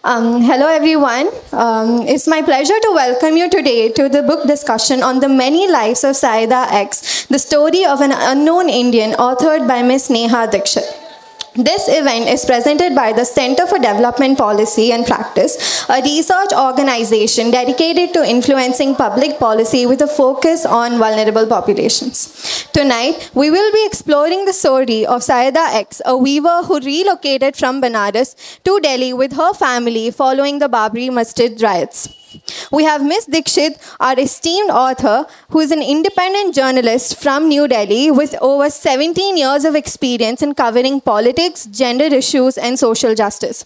Hello everyone. It's my pleasure to welcome you today to the book discussion on the many lives of Saida X, the story of an unknown Indian, authored by Ms. Neha Dikshit. This event is presented by the Center for Development Policy and Practice, a research organization dedicated to influencing public policy with a focus on vulnerable populations. Tonight, we will be exploring the story of Saida X, a weaver who relocated from Benares to Delhi with her family following the Babri Masjid riots. We have Ms. Dikshit, our esteemed author, who is an independent journalist from New Delhi with over 17 years of experience in covering politics, gender issues, and social justice.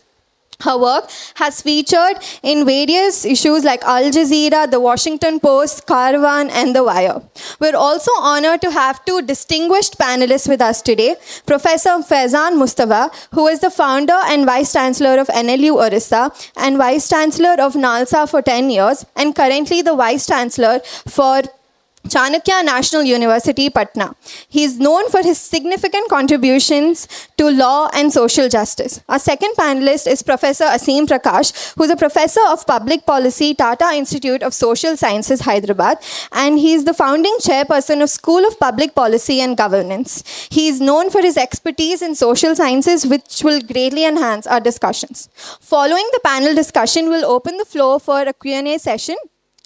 Her work has featured in various issues like Al Jazeera, The Washington Post, Caravan, and The Wire. We're also honored to have two distinguished panelists with us today. Professor Faizan Mustafa, who is the founder and Vice Chancellor of NLU Orissa and Vice Chancellor of NALSA for 10 years, and currently the Vice Chancellor for Chanakya National University, Patna. He is known for his significant contributions to law and social justice. Our second panelist is Professor Aseem Prakash, who is a professor of public policy, Tata Institute of Social Sciences, Hyderabad, and he is the founding chairperson of School of Public Policy and Governance. He is known for his expertise in social sciences, which will greatly enhance our discussions. Following the panel discussion, we'll open the floor for a Q&A session,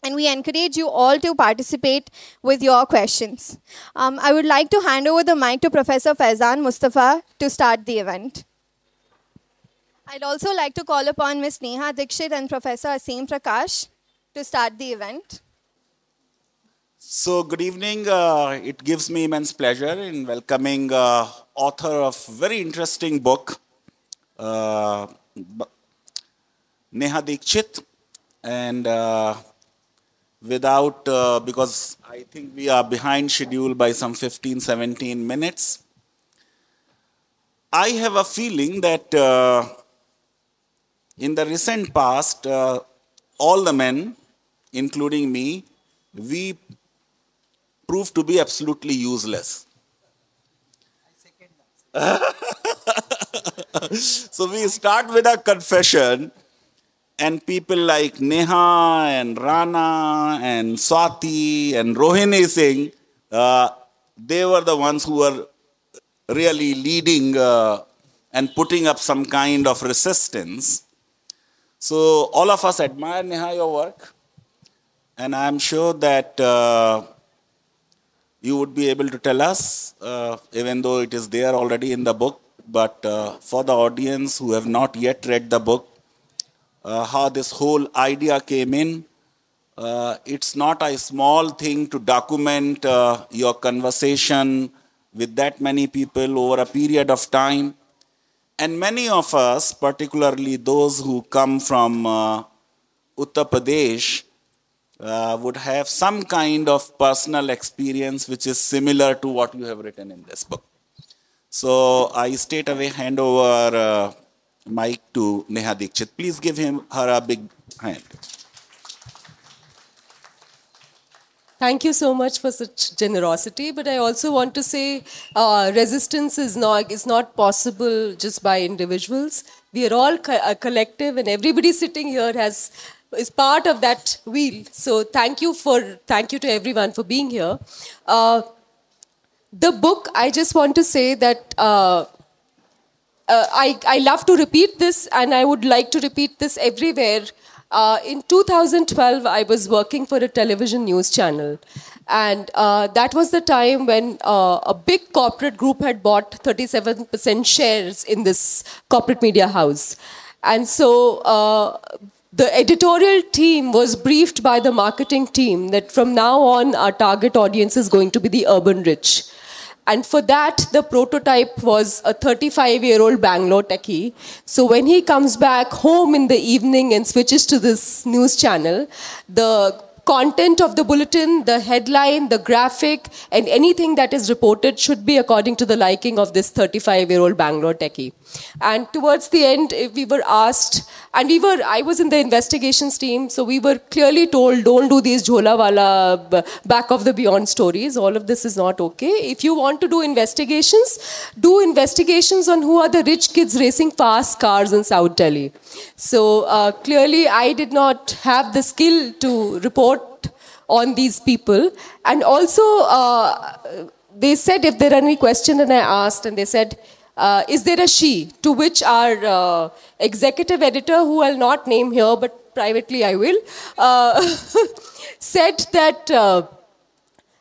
and we encourage you all to participate with your questions. I would like to hand over the mic to Professor Faizan Mustafa to start the event. I'd also like to call upon Ms. Neha Dikshit and Professor Aseem Prakash to start the event. So good evening. It gives me immense pleasure in welcoming author of very interesting book, Neha Dikshit, and because I think we are behind schedule by some 15, 17 minutes. I have a feeling that in the recent past, all the men, including me, we proved to be absolutely useless. So we start with a confession. And people like Neha and Rana and Swati and Rohini Singh, they were the ones who were really leading and putting up some kind of resistance. So all of us admire Neha, your work. And I'm sure that you would be able to tell us, even though it is there already in the book, but for the audience who have not yet read the book, how this whole idea came in. It's not a small thing to document your conversation with that many people over a period of time. And many of us, particularly those who come from Uttar Pradesh, would have some kind of personal experience which is similar to what you have written in this book. So I straight away hand over mic to Neha Dikshit. Please give her a big hand. Thank you so much for such generosity. But I also want to say resistance is not possible just by individuals. We are all a collective, and everybody sitting here is part of that wheel. So thank you to everyone for being here. The book, I just want to say that I love to repeat this, and I would like to repeat this everywhere. In 2012, I was working for a television news channel. And that was the time when a big corporate group had bought 37% shares in this corporate media house. And so the editorial team was briefed by the marketing team that from now on, our target audience is going to be the urban rich. And for that, the prototype was a 35-year-old Bangalore techie. So when he comes back home in the evening and switches to this news channel, the content of the bulletin, the headline, the graphic, and anything that is reported should be according to the liking of this 35-year-old Bangalore techie. And towards the end, we were asked, and I was in the investigations team, so we were clearly told, don't do these jhola wala back of the beyond stories. All of this is not okay. If you want to do investigations on who are the rich kids racing fast cars in South Delhi. So clearly, I did not have the skill to report on these people. And also, they said if there are any questions, and I asked, and they said, is there a she? To which our executive editor, who I'll not name here, but privately I will, said that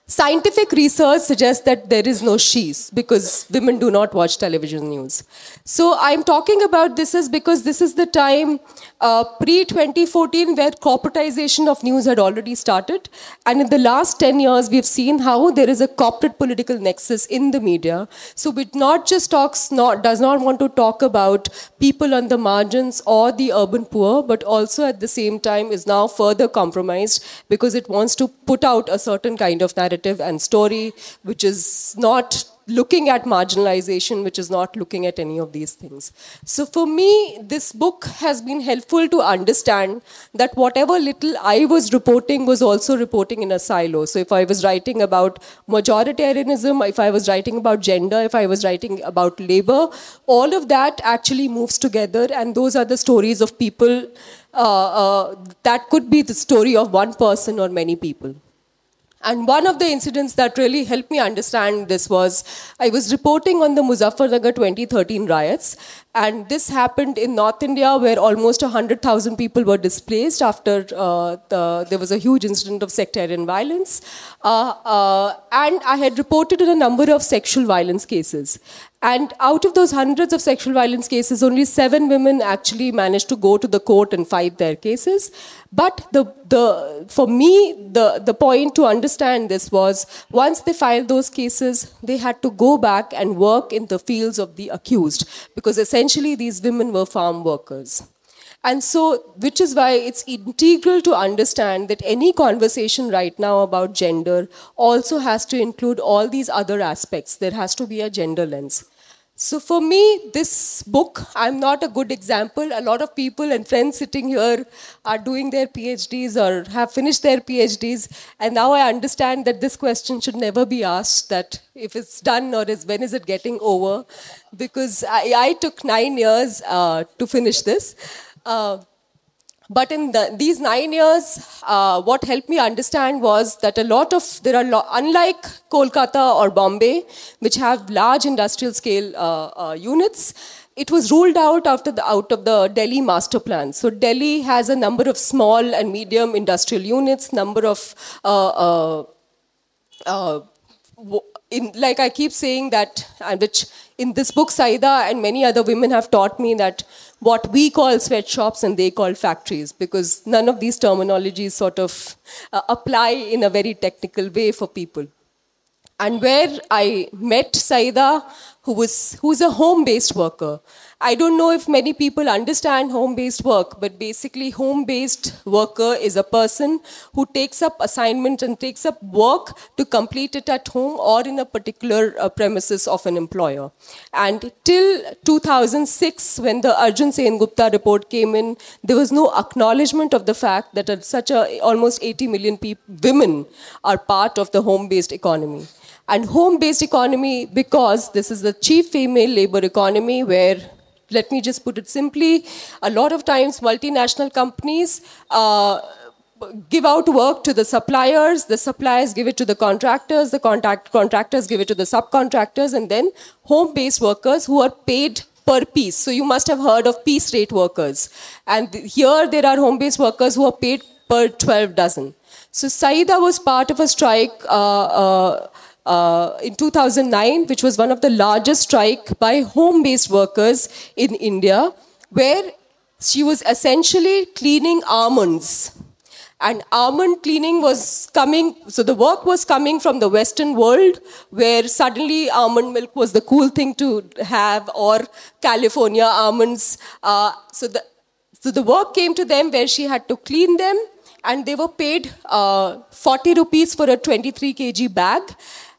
scientific research suggests that there is no she's because women do not watch television news. So I'm talking about this is because this is the time pre-2014 where corporatization of news had already started. And in the last 10 years, we've seen how there is a corporate political nexus in the media. So it not just does not want to talk about people on the margins or the urban poor, but also at the same time is now further compromised because it wants to put out a certain kind of narrative and story which is not looking at marginalization, which is not looking at any of these things. So for me, this book has been helpful to understand that whatever little I was reporting was also reporting in a silo. So if I was writing about majoritarianism, if I was writing about gender, if I was writing about labor, all of that actually moves together, and those are the stories of people that could be the story of one person or many people. And one of the incidents that really helped me understand this was, I was reporting on the Muzaffarnagar 2013 riots. And this happened in North India where almost 100,000 people were displaced after there was a huge incident of sectarian violence. And I had reported on a number of sexual violence cases. And out of those hundreds of sexual violence cases, only 7 women actually managed to go to the court and fight their cases. But for me, the point to understand this was, once they filed those cases, they had to go back and work in the fields of the accused, because essentially these women were farm workers. And so, which is why it's integral to understand that any conversation right now about gender also has to include all these other aspects. There has to be a gender lens. So for me, this book, I'm not a good example. A lot of people and friends sitting here are doing their PhDs or have finished their PhDs. And now I understand that this question should never be asked, that if it's done or when is it getting over? Because I took 9 years to finish this. But in these 9 years, what helped me understand was that unlike Kolkata or Bombay, which have large industrial scale units, it was ruled out out of the Delhi master plan. So Delhi has a number of small and medium industrial units, number of like I keep saying that, which in this book, Saida and many other women have taught me that what we call sweatshops and they call factories, because none of these terminologies sort of apply in a very technical way for people. And where I met Saida, who's a home-based worker. I don't know if many people understand home-based work, but basically home-based worker is a person who takes up assignment and takes up work to complete it at home or in a particular premises of an employer. And till 2006, when the Arjun Sengupta report came in, there was no acknowledgement of the fact that such almost 80 million women are part of the home-based economy. And home-based economy, because this is the chief female labor economy where, let me just put it simply, a lot of times multinational companies give out work to the suppliers give it to the contractors, the contractors give it to the subcontractors, and then home-based workers who are paid per piece. So you must have heard of piece rate workers. And here there are home-based workers who are paid per 12 dozen. So Saida was part of a strike in 2009, which was one of the largest strike by home-based workers in India, where she was essentially cleaning almonds. And almond cleaning was coming, so the work was coming from the Western world, where suddenly almond milk was the cool thing to have, or California almonds. So the work came to them where she had to clean them, and they were paid 40 rupees for a 23 kg bag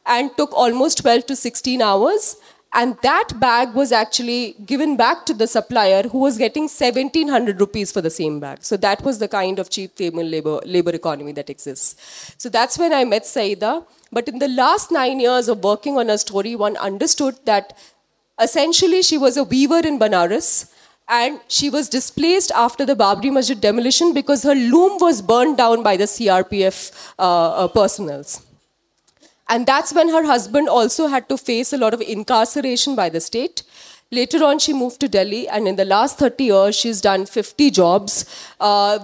and took almost 12 to 16 hours. And that bag was actually given back to the supplier, who was getting 1,700 rupees for the same bag. So that was the kind of cheap female labor economy that exists. So that's when I met Saida. But in the last 9 years of working on her story, one understood that essentially she was a weaver in Banaras, and she was displaced after the Babri Masjid demolition because her loom was burned down by the CRPF personals. And that's when her husband also had to face a lot of incarceration by the state. Later on, she moved to Delhi, and in the last 30 years, she's done 50 jobs,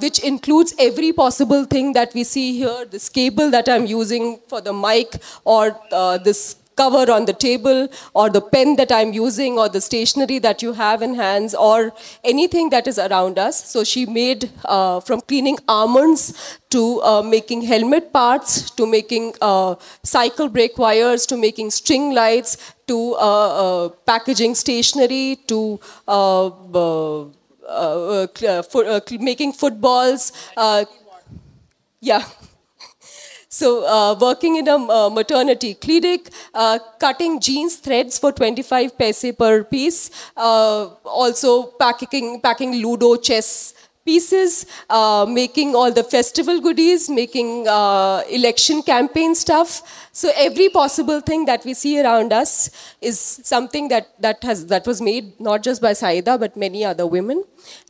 which includes every possible thing that we see here, this cable that I'm using for the mic, or this cover on the table, or the pen that I'm using, or the stationery that you have in hands, or anything that is around us. So she made, from cleaning almonds to making helmet parts, to making cycle brake wires, to making string lights, to packaging stationery, to making footballs. Yeah. So working in a maternity clinic, cutting jeans threads for 25 paise per piece, also packing Ludo chess pieces, making all the festival goodies, making election campaign stuff. So every possible thing that we see around us is something that was made not just by Saida but many other women.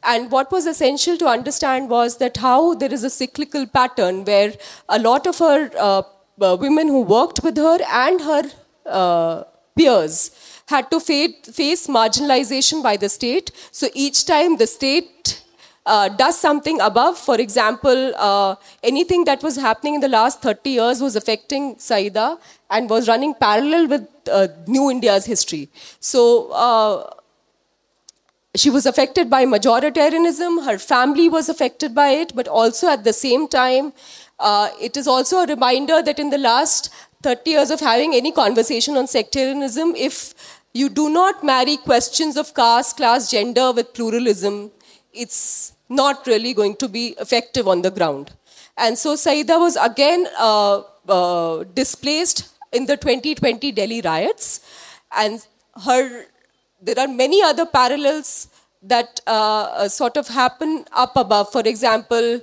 And what was essential to understand was that how there is a cyclical pattern where a lot of her women who worked with her and her peers had to face marginalization by the state. So each time the state does something above, for example, anything that was happening in the last 30 years was affecting Saida and was running parallel with New India's history. So she was affected by majoritarianism, her family was affected by it, but also at the same time, it is also a reminder that in the last 30 years of having any conversation on sectarianism, if you do not marry questions of caste, class, gender with pluralism, it's not really going to be effective on the ground. And so Saida was again displaced in the 2020 Delhi riots. And there are many other parallels that sort of happen up above. For example,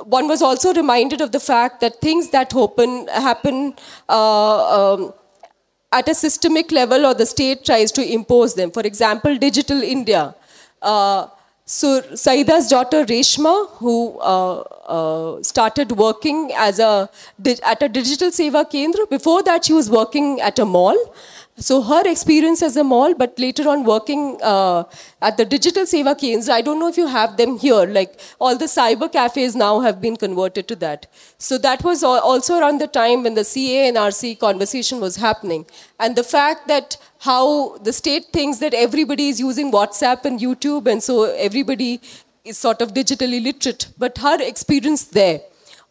one was also reminded of the fact that things that happen at a systemic level, or the state tries to impose them. For example, Digital India. So Saida's daughter Reshma, who started working at a Digital Seva Kendra. Before that, she was working at a mall. So her experience as a mall, but later on working at the Digital Seva Kendra, I don't know if you have them here, like all the cyber cafes now have been converted to that. So that was also around the time when the CA and RC conversation was happening. And the fact that how the state thinks that everybody is using WhatsApp and YouTube, and so everybody is sort of digitally literate, but her experience there.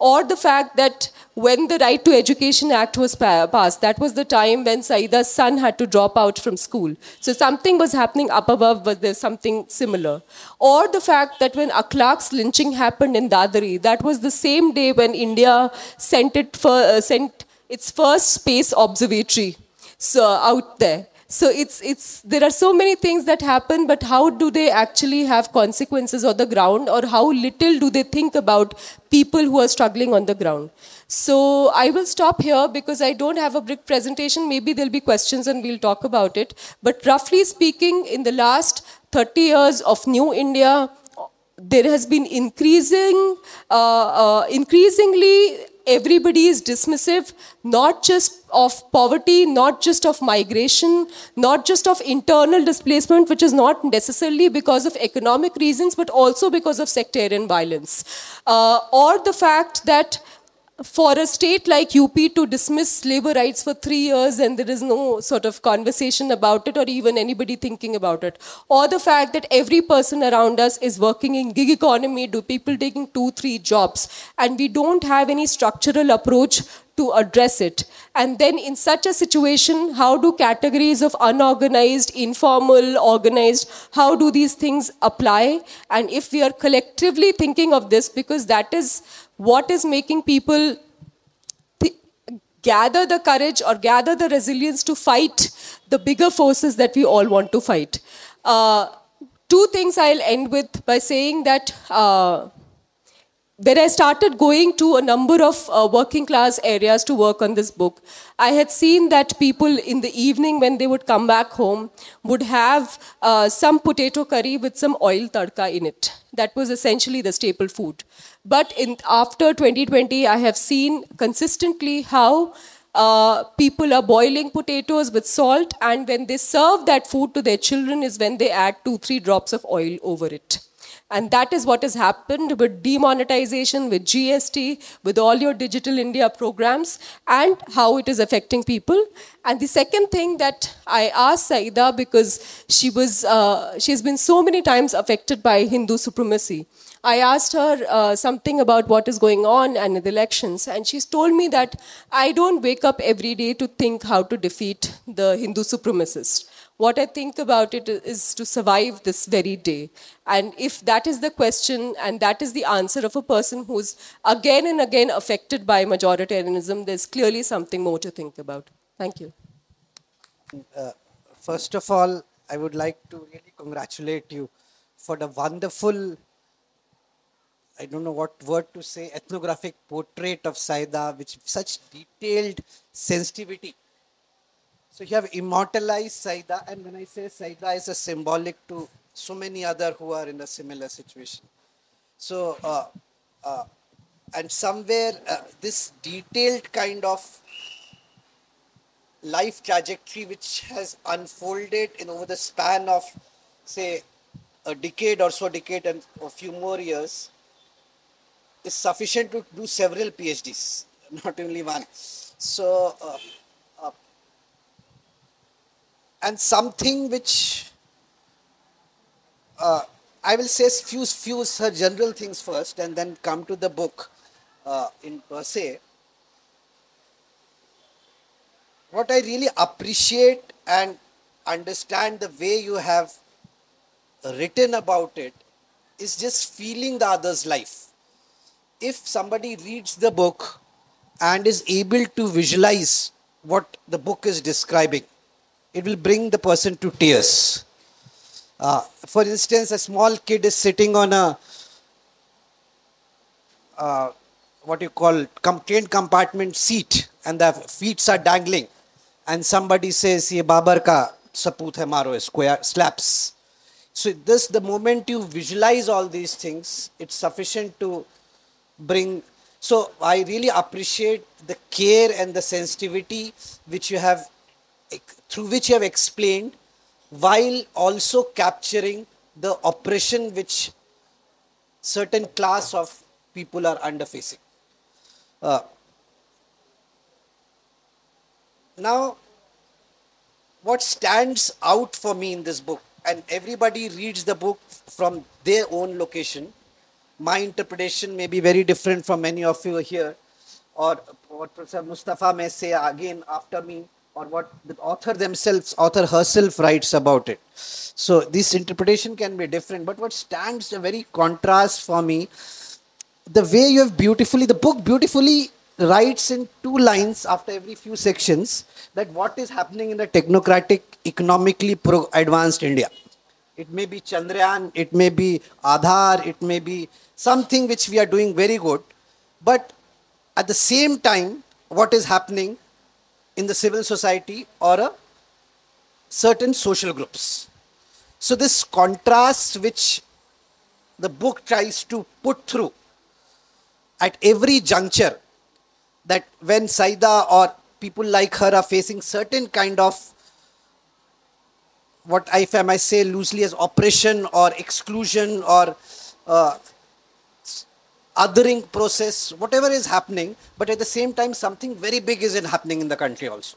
Or the fact that when the Right to Education Act was passed, that was the time when Saida's son had to drop out from school. So something was happening up above, but there's something similar. Or the fact that when Akhlaq's lynching happened in Dadri, that was the same day when India sent its first space observatory out there. So there are so many things that happen, but how do they actually have consequences on the ground, or how little do they think about people who are struggling on the ground? So I will stop here because I don't have a big presentation. Maybe there'll be questions and we'll talk about it. But roughly speaking, in the last 30 years of New India, there has been increasingly everybody is dismissive, not just of poverty, not just of migration, not just of internal displacement, which is not necessarily because of economic reasons, but also because of sectarian violence. Or the fact that for a state like UP to dismiss labor rights for 3 years and there is no sort of conversation about it or even anybody thinking about it, or the fact that every person around us is working in gig economy, do people taking 2-3 jobs, and we don't have any structural approach to address it. And then in such a situation, how do categories of unorganized, informal, organized, how do these things apply? And if we are collectively thinking of this, because that is what is making people gather the courage or gather the resilience to fight the bigger forces that we all want to fight. Two things I'll end with by saying that when I started going to a number of working class areas to work on this book, I had seen that people in the evening when they would come back home would have some potato curry with some oil tadka in it. That was essentially the staple food. But after 2020, I have seen consistently how people are boiling potatoes with salt, and when they serve that food to their children is when they add 2-3 drops of oil over it. And that is what has happened with demonetization, with GST, with all your Digital India programs, and how it is affecting people. And the second thing that I asked Saida, because she's been so many times affected by Hindu supremacy, I asked her something about what is going on and the elections, and she's told me that I don't wake up every day to think how to defeat the Hindu supremacists. What I think about it is to survive this very day. And if that is the question and that is the answer of a person who's again and again affected by majoritarianism, there's clearly something more to think about. Thank you. First of all, I would like to really congratulate you for the wonderful, I don't know what word to say, ethnographic portrait of Saida, which such detailed sensitivity. So you have immortalized Saida, and when I say Saida is a symbolic to so many other who are in a similar situation. So, and somewhere this detailed kind of life trajectory which has unfolded in over the span of, say, a decade or so, decade and a few more years, is sufficient to do several PhDs, not only one. So, and something which I will say few general things first and then come to the book in per se. What I really appreciate and understand the way you have written about it is just feeling the other's life. If somebody reads the book and is able to visualize what the book is describing, it will bring the person to tears. For instance, a small kid is sitting on a what you call train compartment seat, and the feet are dangling, and somebody says, "Ye Babar ka saput hai, maro square slaps." So this, the moment you visualize all these things, it's sufficient to bring. So I really appreciate the care and the sensitivity which you have, through which you have explained, while also capturing the oppression which certain class of people are underfacing. Now, what stands out for me in this book, and everybody reads the book from their own location, my interpretation may be very different from many of you here, or what Professor Mustafa may say again after me, or what the author herself writes about it. So this interpretation can be different, but what stands a very contrast for me, the way you have the book beautifully writes in 2 lines after every few sections, that what is happening in the technocratic, economically advanced India. It may be Chandrayaan, it may be Aadhaar, it may be something which we are doing very good, but at the same time, what is happening in the civil society or a certain social groups. So this contrast which the book tries to put through at every juncture, that when Saida or people like her are facing certain kind of, what if I might say loosely as oppression or exclusion or othering process, whatever is happening, but at the same time, something very big is happening in the country also.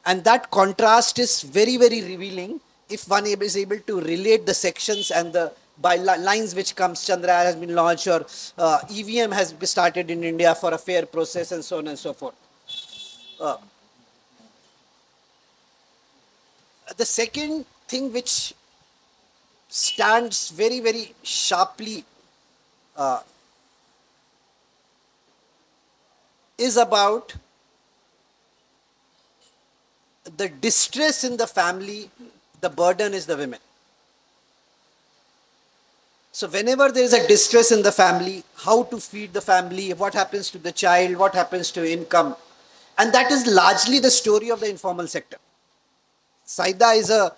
And that contrast is very, very revealing if one is able to relate the sections and the by lines which comes, Chandrayaan has been launched, or EVM has started in India for a fair process, and so on and so forth. The second thing which stands very, very sharply is about the distress in the family, the burden is the women. So whenever there is a distress in the family, how to feed the family, what happens to the child, what happens to income. And that is largely the story of the informal sector. Saida is a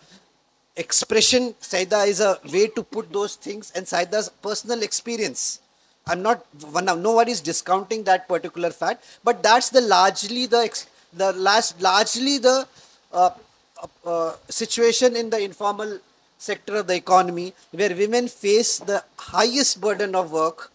expression, Saida is a way to put those things, and Saida's personal experience. I'm not, nobody is discounting that particular fact, but that's largely the situation in the informal sector of the economy, where women face the highest burden of work,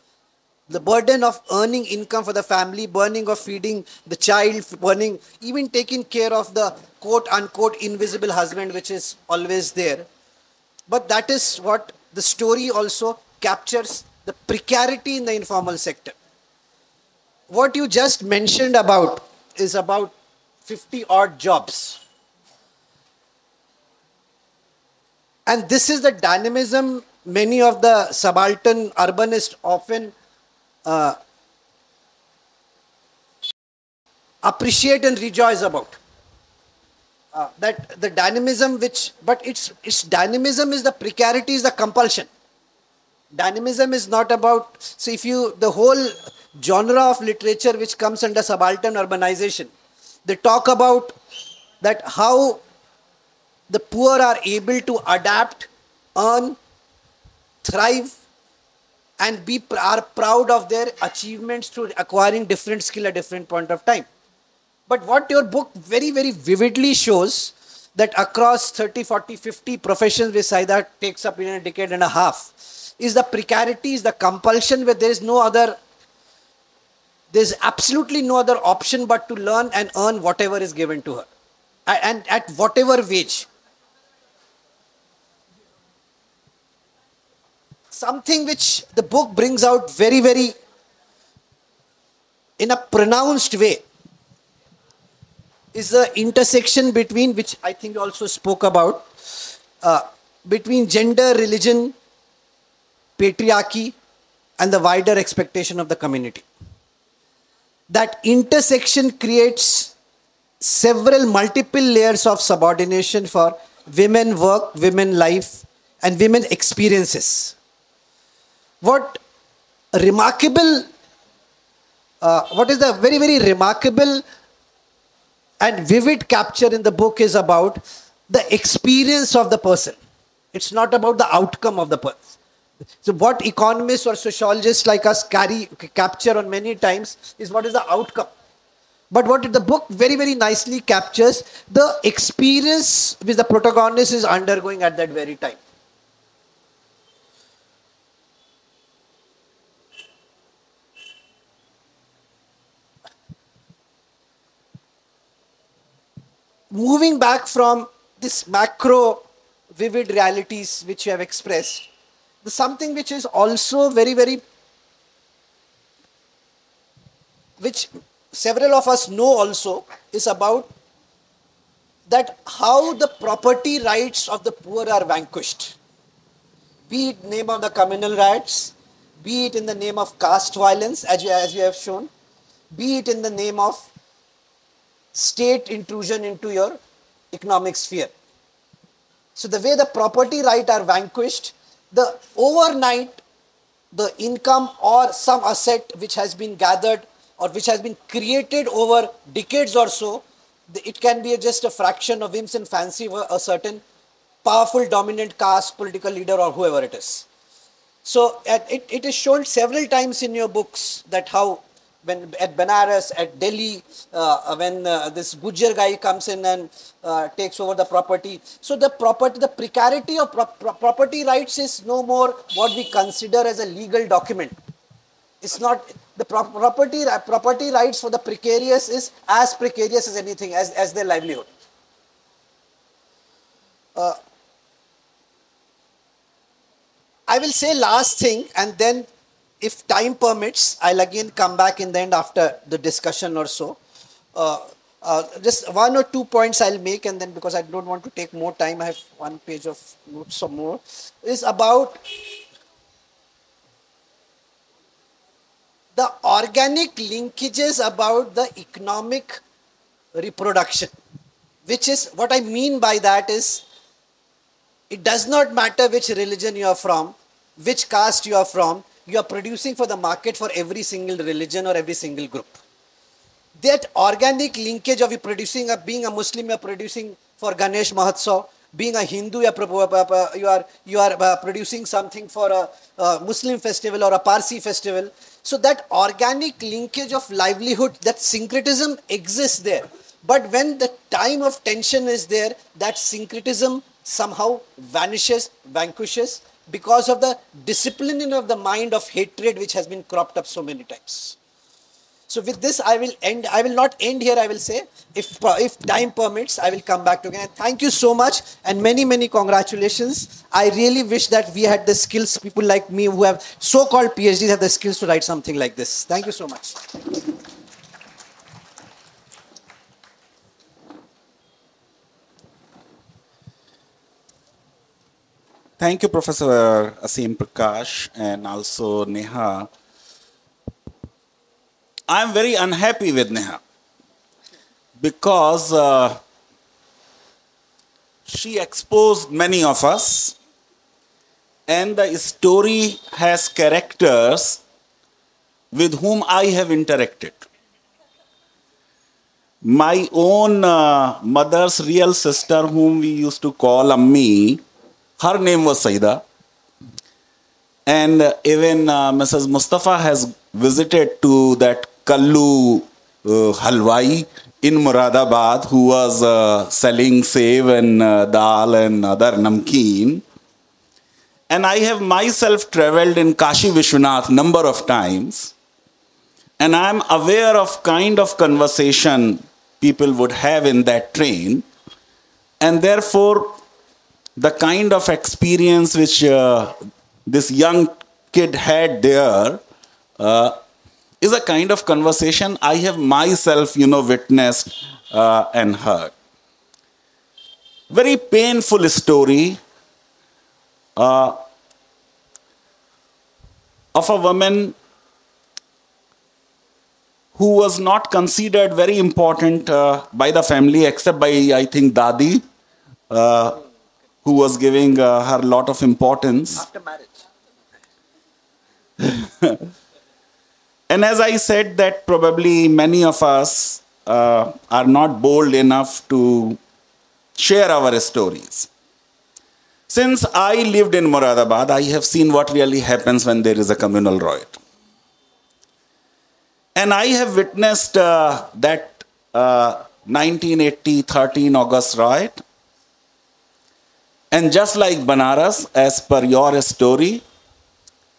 the burden of earning income for the family, burden of feeding the child, burden even taking care of the quote unquote invisible husband, which is always there. But that is what the story also captures, the precarity in the informal sector. What you just mentioned about is about 50 odd jobs. And this is the dynamism many of the subaltern urbanists often appreciate and rejoice about. That the dynamism but its dynamism is the precarity, is the compulsion. Dynamism is not about, so if you, the whole genre of literature which comes under subaltern urbanization, they talk about that how the poor are able to adapt, earn, thrive, and are proud of their achievements through acquiring different skill at different point of time. But what your book very, very vividly shows, that across 30, 40, 50 professions which Saida takes up in a decade and a half, is the precarity, is the compulsion, where there is no other, there's absolutely no other option but to learn and earn whatever is given to her, and at whatever wage. Something which the book brings out very, very in a pronounced way is the intersection between, which I think you also spoke about, between gender, religion, patriarchy, and the wider expectation of the community. That intersection creates multiple layers of subordination for women work, women life, and women experiences. What is the very, very remarkable and vivid capture in the book is about the experience of the person. It's not about the outcome of the person. So what economists or sociologists like us capture on many times is what is the outcome. But what the book very, very nicely captures, the experience which the protagonist is undergoing at that very time. Moving back from this macro vivid realities which you have expressed, something which is also very, very, which several of us know also, is about that how the property rights of the poor are vanquished. Be it in the name of the communal rights, be it in the name of caste violence, as you have shown, be it in the name of state intrusion into your economic sphere. So the way the property rights are vanquished, the overnight, the income or some asset which has been gathered or which has been created over decades or so, it can be just a fraction of whims and fancy of a certain powerful dominant caste, political leader, or whoever it is. So it is shown several times in your books that how when at Benares, at Delhi, when this Gujjar guy comes in and takes over the property. So the precarity of property rights is no more what we consider as a legal document. It's not the property rights for the precarious is as precarious as anything, as their livelihood. I will say last thing, and then if time permits, I'll again come back in the end after the discussion or so. Just 1 or 2 points I'll make, and then because I don't want to take more time, I have 1 page of notes or more, is about the organic linkages about the economic reproduction, which is what I mean by that is it does not matter which religion you are from, which caste you are from, you are producing for the market for every single religion or every single group. That organic linkage of you producing, being a Muslim, you are producing for Ganesh Mahotsav, being a Hindu, you are producing something for a Muslim festival or a Parsi festival. So that organic linkage of livelihood, that syncretism exists there. But when the time of tension is there, that syncretism somehow vanishes, vanquishes, because of the disciplining of the mind of hatred which has been cropped up so many times. So with this, I will end. I will not end here. I will say, if time permits, I will come back to again. Thank you so much, and many, many congratulations. I really wish that we had the skills, people like me who have so-called PhDs have the skills to write something like this. Thank you so much. Thank you, Professor Aseem Prakash, and also Neha. I'm very unhappy with Neha because she exposed many of us, and the story has characters with whom I have interacted. My own mother's real sister, whom we used to call Ammi, her name was Saida. And even Mrs. Mustafa has visited to that Kallu Halwai in Muradabad, who was selling sev and dal and other namkeen. And I have myself traveled in Kashi Vishwanath number of times. And I am aware of kind of conversation people would have in that train. And therefore, the kind of experience which this young kid had there is a kind of conversation I have myself, witnessed and heard. Very painful story of a woman who was not considered very important by the family, except by, I think, Dadi, who was giving her a lot of importance. After marriage. And as I said, that probably many of us are not bold enough to share our stories. Since I lived in Muradabad, I have seen what really happens when there is a communal riot. And I have witnessed that 1980 13 August riot. And just like Banaras, as per your story,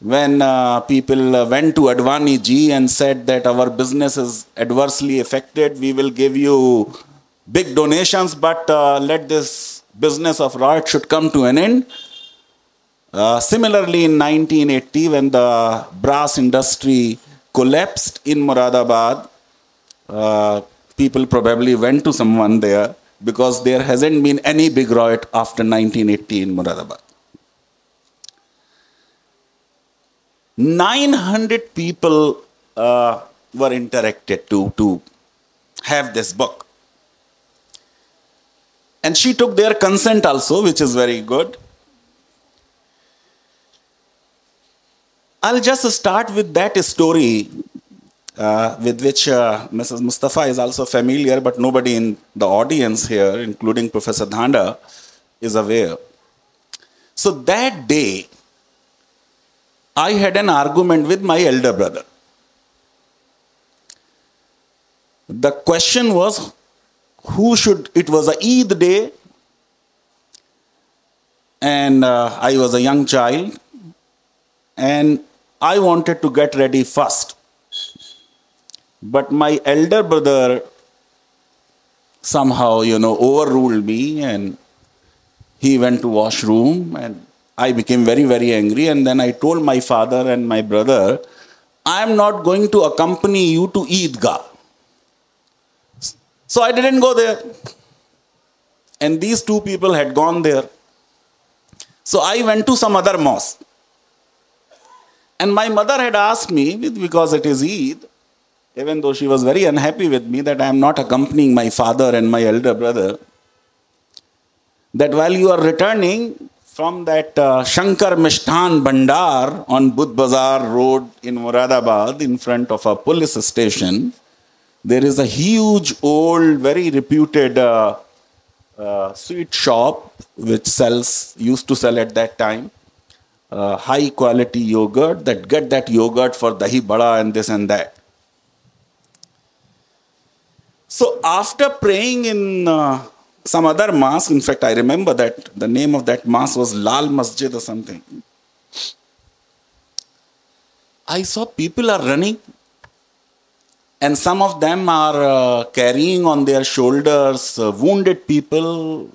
when people went to Advani ji and said that our business is adversely affected, we will give you big donations, but let this business of riot should come to an end. Similarly, in 1980, when the brass industry collapsed in Muradabad, people probably went to someone there, because there hasn't been any big riot after 1980 in Muradabad. 900 people were interacted to have this book. And she took their consent also, which is very good. I'll just start with that story with which Mrs. Mustafa is also familiar, but nobody in the audience here, including Professor Dhanda, is aware. So that day, I had an argument with my elder brother. The question was, it was a Eid day, and I was a young child, and I wanted to get ready first. But my elder brother somehow, overruled me, and he went to washroom, and I became very, very angry. And then I told my father and my brother, I am not going to accompany you to Eidgah. So I didn't go there. And these two people had gone there. So I went to some other mosque. And my mother had asked me, because it is Eid, even though she was very unhappy with me that I am not accompanying my father and my elder brother, that while you are returning from that Shankar Mishtan Bhandar on Budh Bazar Road in Moradabad, in front of a police station, there is a huge, old, very reputed sweet shop which used to sell at that time high quality yogurt. Get that yogurt for dahi bada and this and that. So after praying in some other mosque, in fact I remember that the name of that mosque was Lal Masjid or something, I saw people are running, and some of them are carrying on their shoulders wounded people,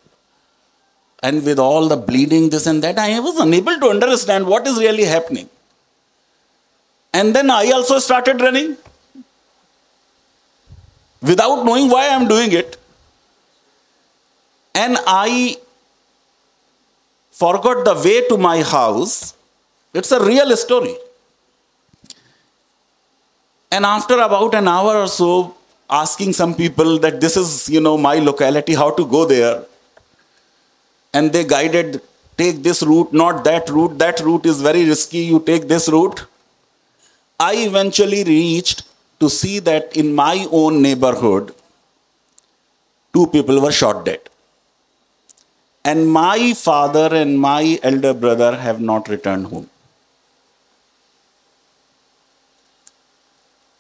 and with all the bleeding, this and that. I was unable to understand what is really happening. And then I also started running without knowing why I am doing it. And I forgot the way to my house. It's a real story. And after about an hour or so, asking some people that this is, my locality, how to go there. And they guided, take this route, not that route is very risky, you take this route. I eventually reached to see that in my own neighborhood, 2 people were shot dead. And my father and my elder brother have not returned home.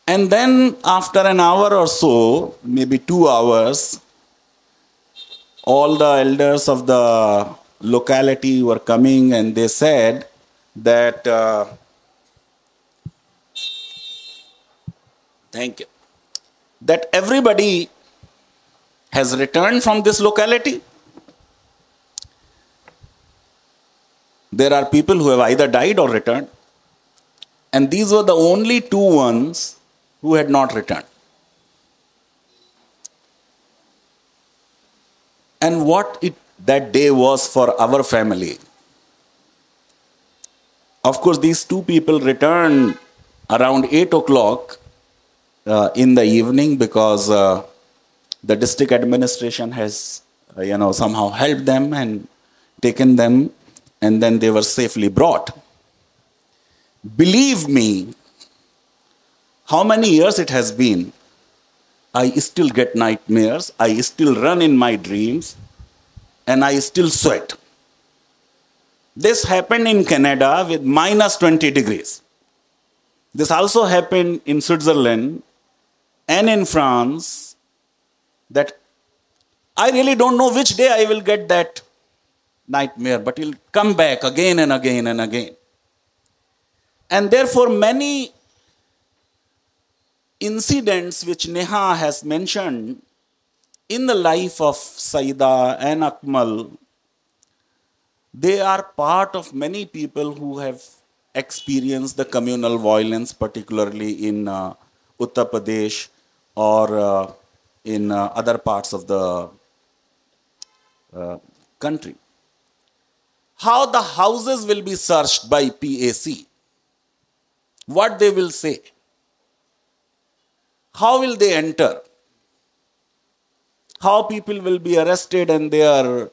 And then after an hour or so, maybe 2 hours, all the elders of the locality were coming, and they said that, thank you, that everybody has returned from this locality. There are people who have either died or returned. And these were the only 2 ones who had not returned. And what that day was for our family. Of course, these 2 people returned around 8 o'clock in the evening, because the district administration has, somehow helped them and taken them, and then they were safely brought. Believe me, how many years it has been, I still get nightmares, I still run in my dreams, and I still sweat. This happened in Canada with minus 20 degrees. This also happened in Switzerland and in France, that I really don't know which day I will get that nightmare, but it will come back again and again and again. And therefore many incidents which Neha has mentioned in the life of Saida and Akmal, they are part of many people who have experienced the communal violence, particularly in Uttar Pradesh or in other parts of the country. How the houses will be searched by PAC, what they will say, how will they enter, how people will be arrested and their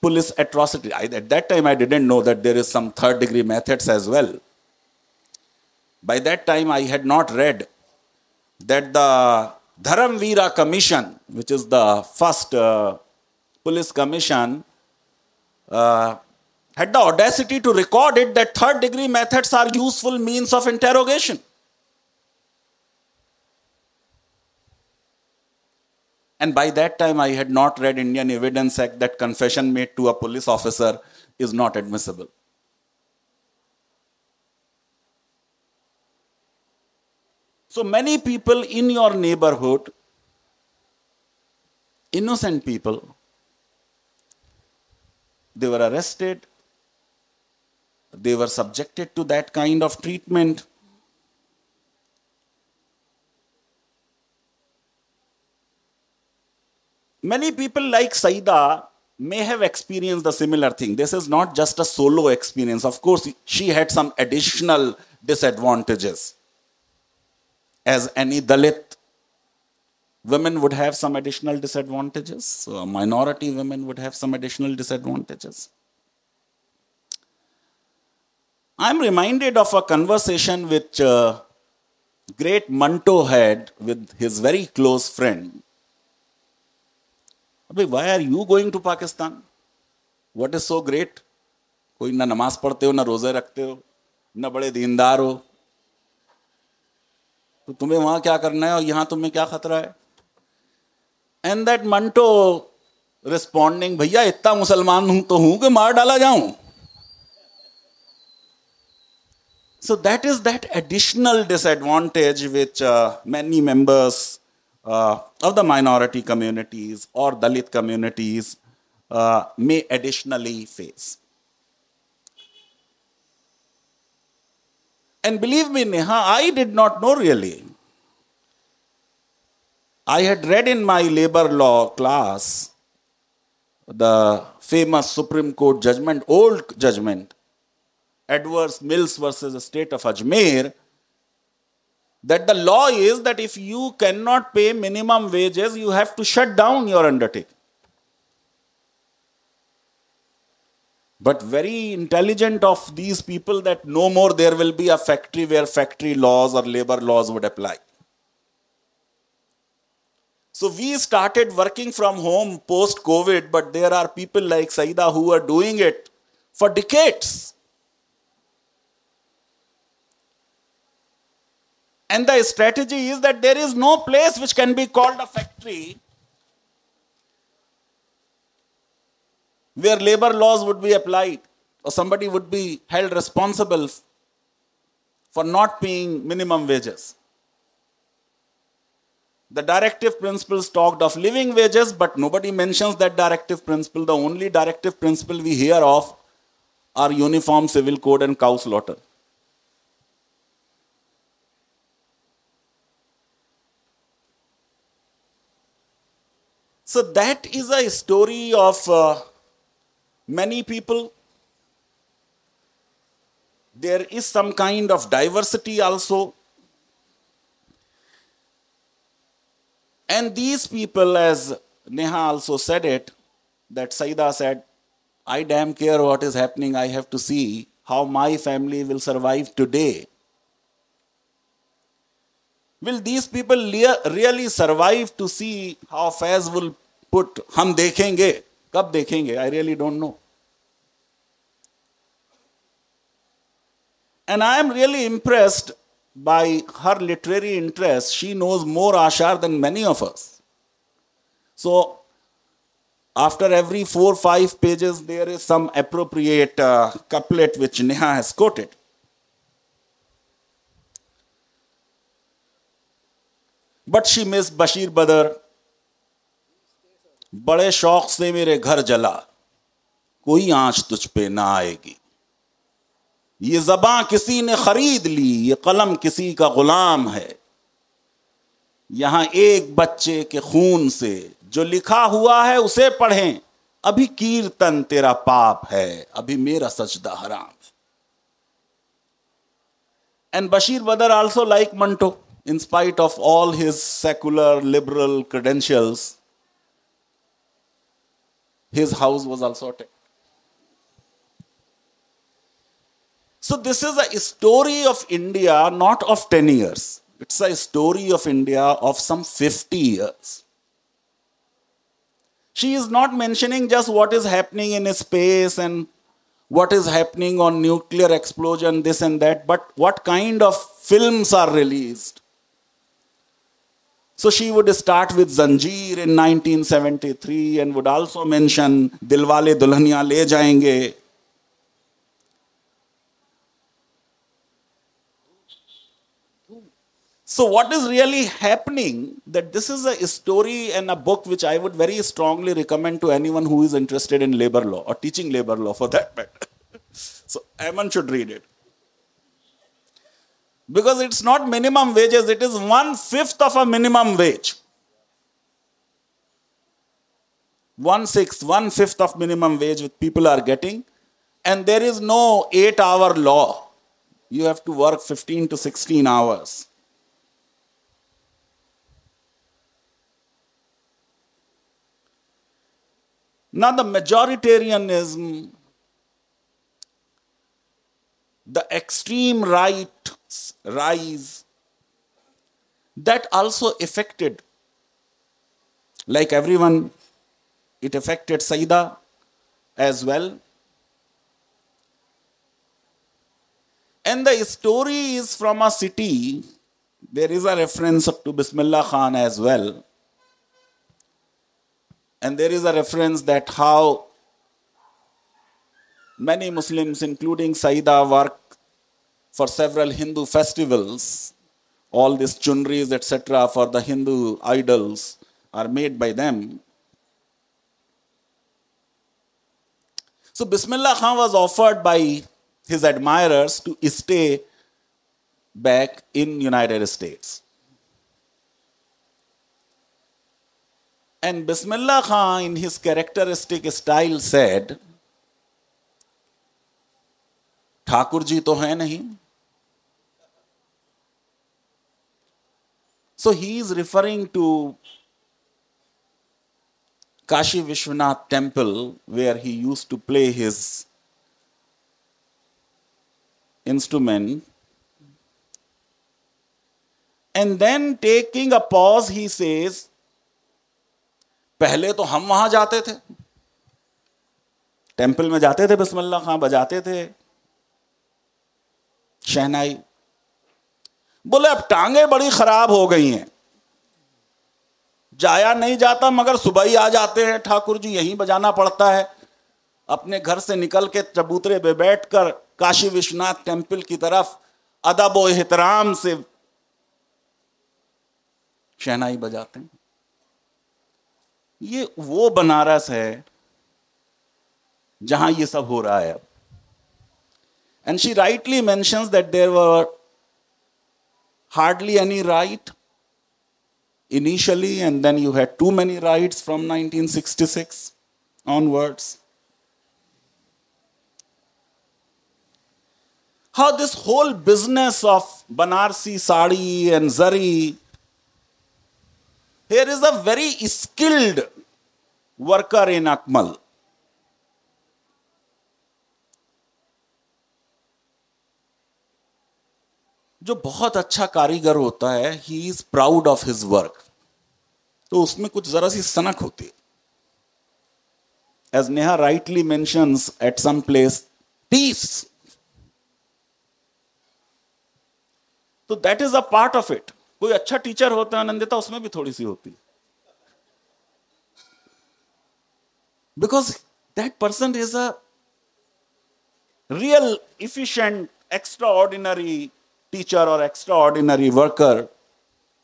police atrocity. At that time I didn't know that there is some 3rd degree methods as well. By that time I had not read that the Dharamveera Commission, which is the first police commission, had the audacity to record it that 3rd degree methods are useful means of interrogation. And by that time I had not read Indian Evidence Act that confession made to a police officer is not admissible. So many people in your neighborhood, innocent people, they were arrested, they were subjected to that kind of treatment. Many people like Saida may have experienced the similar thing. This is not just a solo experience. Of course, she had some additional disadvantages. As any Dalit women would have some additional disadvantages, so minority women would have some additional disadvantages. I'm reminded of a conversation which great Manto had with his very close friend. Why are you going to Pakistan? What is so great? कोई ना नमाज पढ़ते हो, ना रोजे रखते हो, ना बड़े दीनदार हो, तो तुम्हें वहां क्या करना है और यहां तुम्हें क्या खतरा है? And that Manto responding, भैया इतना मुसलमान हूं तो हूं कि मार डाला जाऊं? So that is that additional disadvantage which many members of the minority communities or Dalit communities may additionally face. And believe me, Neha, I did not know really. I had read in my labor law class the famous Supreme Court judgment, old judgment, Adverse Mills versus the state of Ajmer, that the law is that if you cannot pay minimum wages, you have to shut down your undertaking. But very intelligent of these people that no more there will be a factory where factory laws or labor laws would apply. So we started working from home post-COVID, but there are people like Saida who are doing it for decades. And the strategy is that there is no place which can be called a factory where labor laws would be applied or somebody would be held responsible for not paying minimum wages. The directive principles talked of living wages, but nobody mentions that directive principle. The only directive principle we hear of are uniform civil code and cow slaughter. So that is a story of many people. There is some kind of diversity also. And these people, as Neha also said it, that Saida said, I damn care what is happening, I have to see how my family will survive today. Will these people really survive to see how Faiz will put, hum dekhenge, kab dekhenge, I really don't know. And I am really impressed by her literary interest. She knows more Ashar than many of us. So, after every 4 or 5 pages, there is some appropriate couplet which Neha has quoted. But she missed Bashir Badr. बड़े शौक से मेरे घर जला, कोई आंच तुझ पे ना आएगी. ये ज़बां किसी ने खरीद ली, ये कलम किसी का गुलाम है. यहां एक बच्चे के खून से जो लिखा हुआ है उसे पढ़ें. अभी कीर्तन तेरा पाप है, अभी मेरा सजदा हराम है. And Bashir Badr also, like Manto, in spite of all his secular liberal credentials, his house was also attacked. So this is a story of India, not of 10 years. It's a story of India of some 50 years. She is not mentioning just what is happening in space and what is happening on nuclear explosion, this and that, but what kind of films are released. So she would start with Zanjeer in 1973 and would also mention Dilwale Dulhania Le Jayenge. So what is really happening, that this is a story and a book which I would very strongly recommend to anyone who is interested in labor law or teaching labor law for that matter. So everyone should read it. Because it's not minimum wages, it is 1/5 of a minimum wage. 1/6, 1/5 of minimum wage which people are getting. And there is no 8-hour law. You have to work 15 to 16 hours. Now the majoritarianism, the extreme right's rise, that also affected, like everyone, it affected Saida as well. And the story is from a city. There is a reference to Bismillah Khan as well. And there is a reference that how many Muslims, including Saida, work for several Hindu festivals. All these chunris, etc., for the Hindu idols are made by them. So Bismillah Khan was offered by his admirers to stay back in United States. And Bismillah Khan, in his characteristic style, said, Thakur ji तो है नहीं. So he is referring to Kashi Vishwanath temple, where he used to play his instrument. And then taking a pause, he says, पहले तो हम वहां जाते थे, temple में जाते थे, बिस्मिल्लाह खां बजाते थे शहनाई. बोले अब टांगे बड़ी खराब हो गई हैं, जाया नहीं जाता, मगर सुबह ही आ जाते हैं ठाकुर जी, यहीं बजाना पड़ता है. अपने घर से निकल के चबूतरे पे बैठकर काशी विश्वनाथ टेंपल की तरफ अदब और एहतराम से शहनाई बजाते हैं. ये वो बनारस है जहां ये सब हो रहा है अब. And she rightly mentions that there were hardly any right initially, and then you had too many rights from 1966 onwards. How this whole business of Banarsi sari and zari, here is a very skilled worker in Akmal. जो बहुत अच्छा कारीगर होता है, he is proud of his work. तो उसमें कुछ जरा सी सनक होती है. As Neha rightly mentions at some place, peace. तो that is a part of it. कोई अच्छा टीचर होता है आनंदिता, उसमें भी थोड़ी सी होती है. Because that person is a real efficient, extraordinary teacher or extraordinary worker,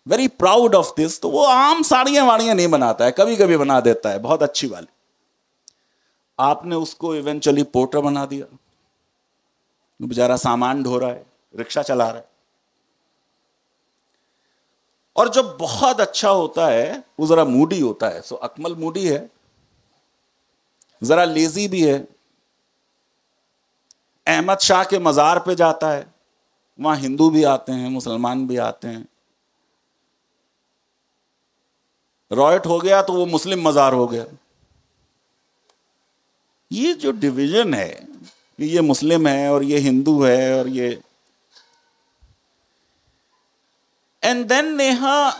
very proud of this. तो वो आम साड़ियां वाड़ियां नहीं बनाता है, कभी कभी बना देता है बहुत अच्छी वाली. आपने उसको इवेंचुअली पोर्टर बना दिया. बेचारा सामान ढो रहा है, रिक्शा चला रहा है. और जो बहुत अच्छा होता है वो जरा मूडी होता है. सो अकमल मूडी है, जरा लेजी भी है. अहमद शाह के मजार पे जाता है, वहां हिंदू भी आते हैं, मुसलमान भी आते हैं. रॉयट हो गया तो वो मुस्लिम मजार हो गया. ये जो डिवीजन है, ये मुस्लिम है और ये हिंदू है और ये. And then Neha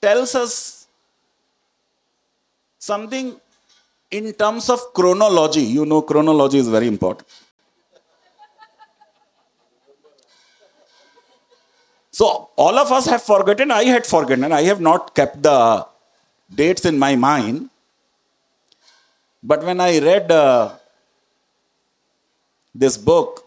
tells us something in terms of chronology. You know, chronology is very important. So all of us have forgotten. I had forgotten. I have not kept the dates in my mind. But when I read this book,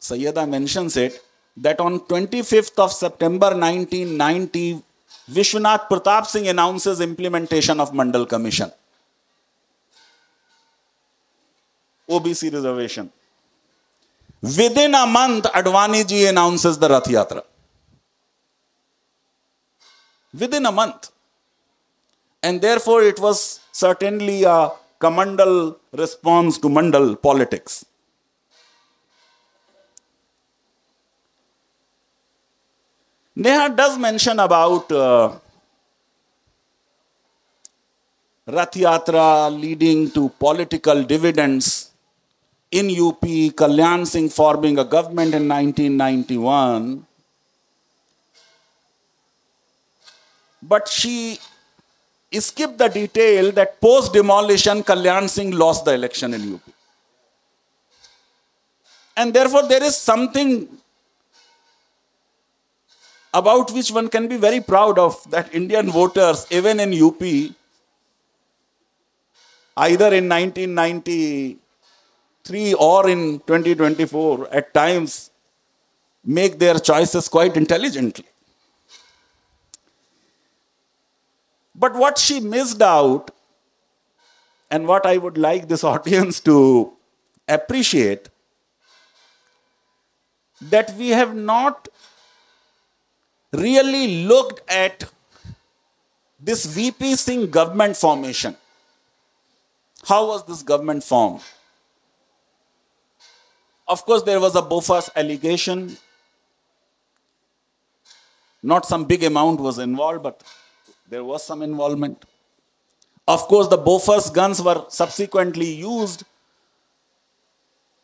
Sayyida mentions it. that on 25th of September 1990, Vishwanath Pratap Singh announces implementation of Mandal Commission, OBC reservation. Within a month, Advani ji announces the Rath Yatra. Within a month. And therefore, it was certainly a Kamandal response to Mandal politics. Neha does mention about Rath Yatra leading to political dividends in UP, Kalyan Singh forming a government in 1991. But she skipped the detail that post-demolition, Kalyan Singh lost the election in UP. And therefore, there is something about which one can be very proud of, that Indian voters, even in UP, either in 1993 or in 2024, at times make their choices quite intelligently. But what she missed out, and what I would like this audience to appreciate, that we have not really looked at this VP Singh government formation. How was this government formed? Of course, there was a Bofors allegation. Not some big amount was involved, but there was some involvement. Of course, the Bofors guns were subsequently used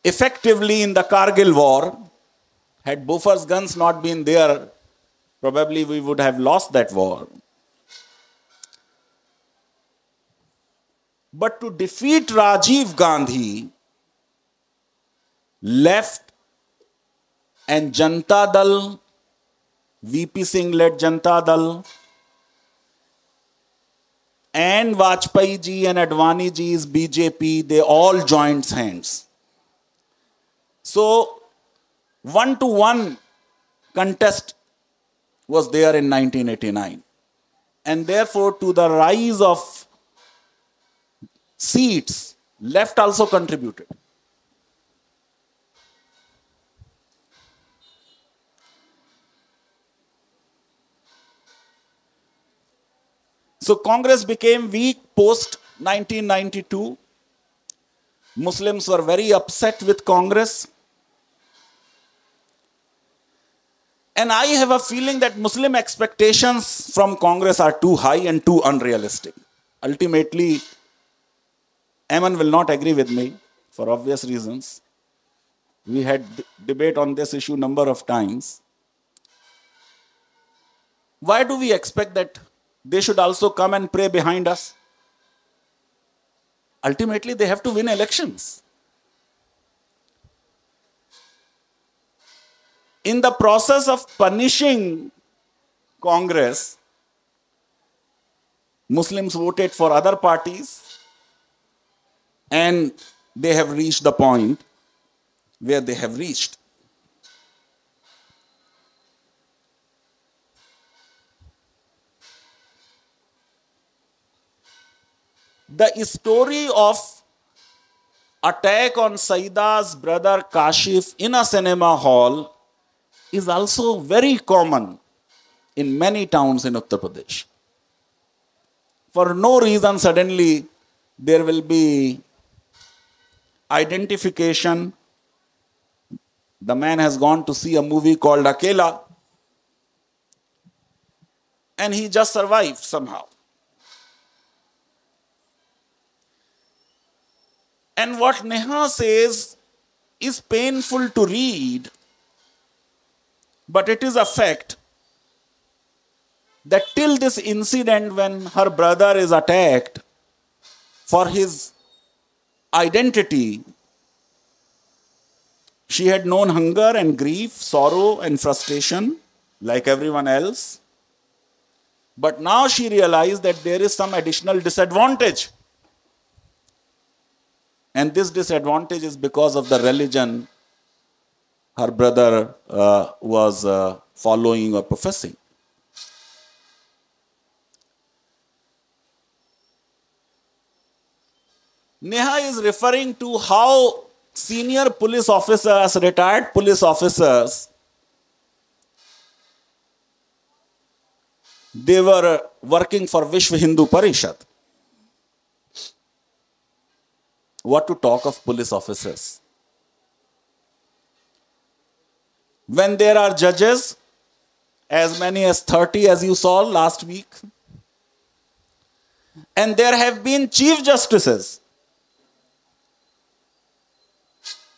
effectively in the Kargil war. Had Bofors guns not been there, probably we would have lost that war. But to defeat Rajiv Gandhi, left and Janata Dal, VP Singh led Janata Dal, and Vajpayee ji and Advani ji's BJP, they all joined hands. So, 1-to-1 contest was there in 1989. And therefore, to the rise of seats, left also contributed. So Congress became weak post 1992. Muslims were very upset with Congress. And I have a feeling that Muslim expectations from Congress are too high and too unrealistic. Ultimately, Ayman will not agree with me for obvious reasons. We had debate on this issue number of times. Why do we expect that they should also come and pray behind us? Ultimately, they have to win elections. In the process of punishing Congress, Muslims voted for other parties, and they have reached the point where they have reached. The story of attack on Saida's brother Kashif in a cinema hall is also very common in many towns in Uttar Pradesh. For no reason, suddenly there will be identification. The man has gone to see a movie called Akela, and he just survived somehow. And what Neha says is painful to read, but it is a fact that till this incident when her brother is attacked for his identity, she had known hunger and grief, sorrow and frustration like everyone else. But now she realized that there is some additional disadvantage. And this disadvantage is because of the religion her brother was following or professing. Neha is referring to how senior police officers, retired police officers, they were working for Vishwa Hindu Parishad. What to talk of police officers? When there are judges, as many as 30 as you saw last week, and there have been chief justices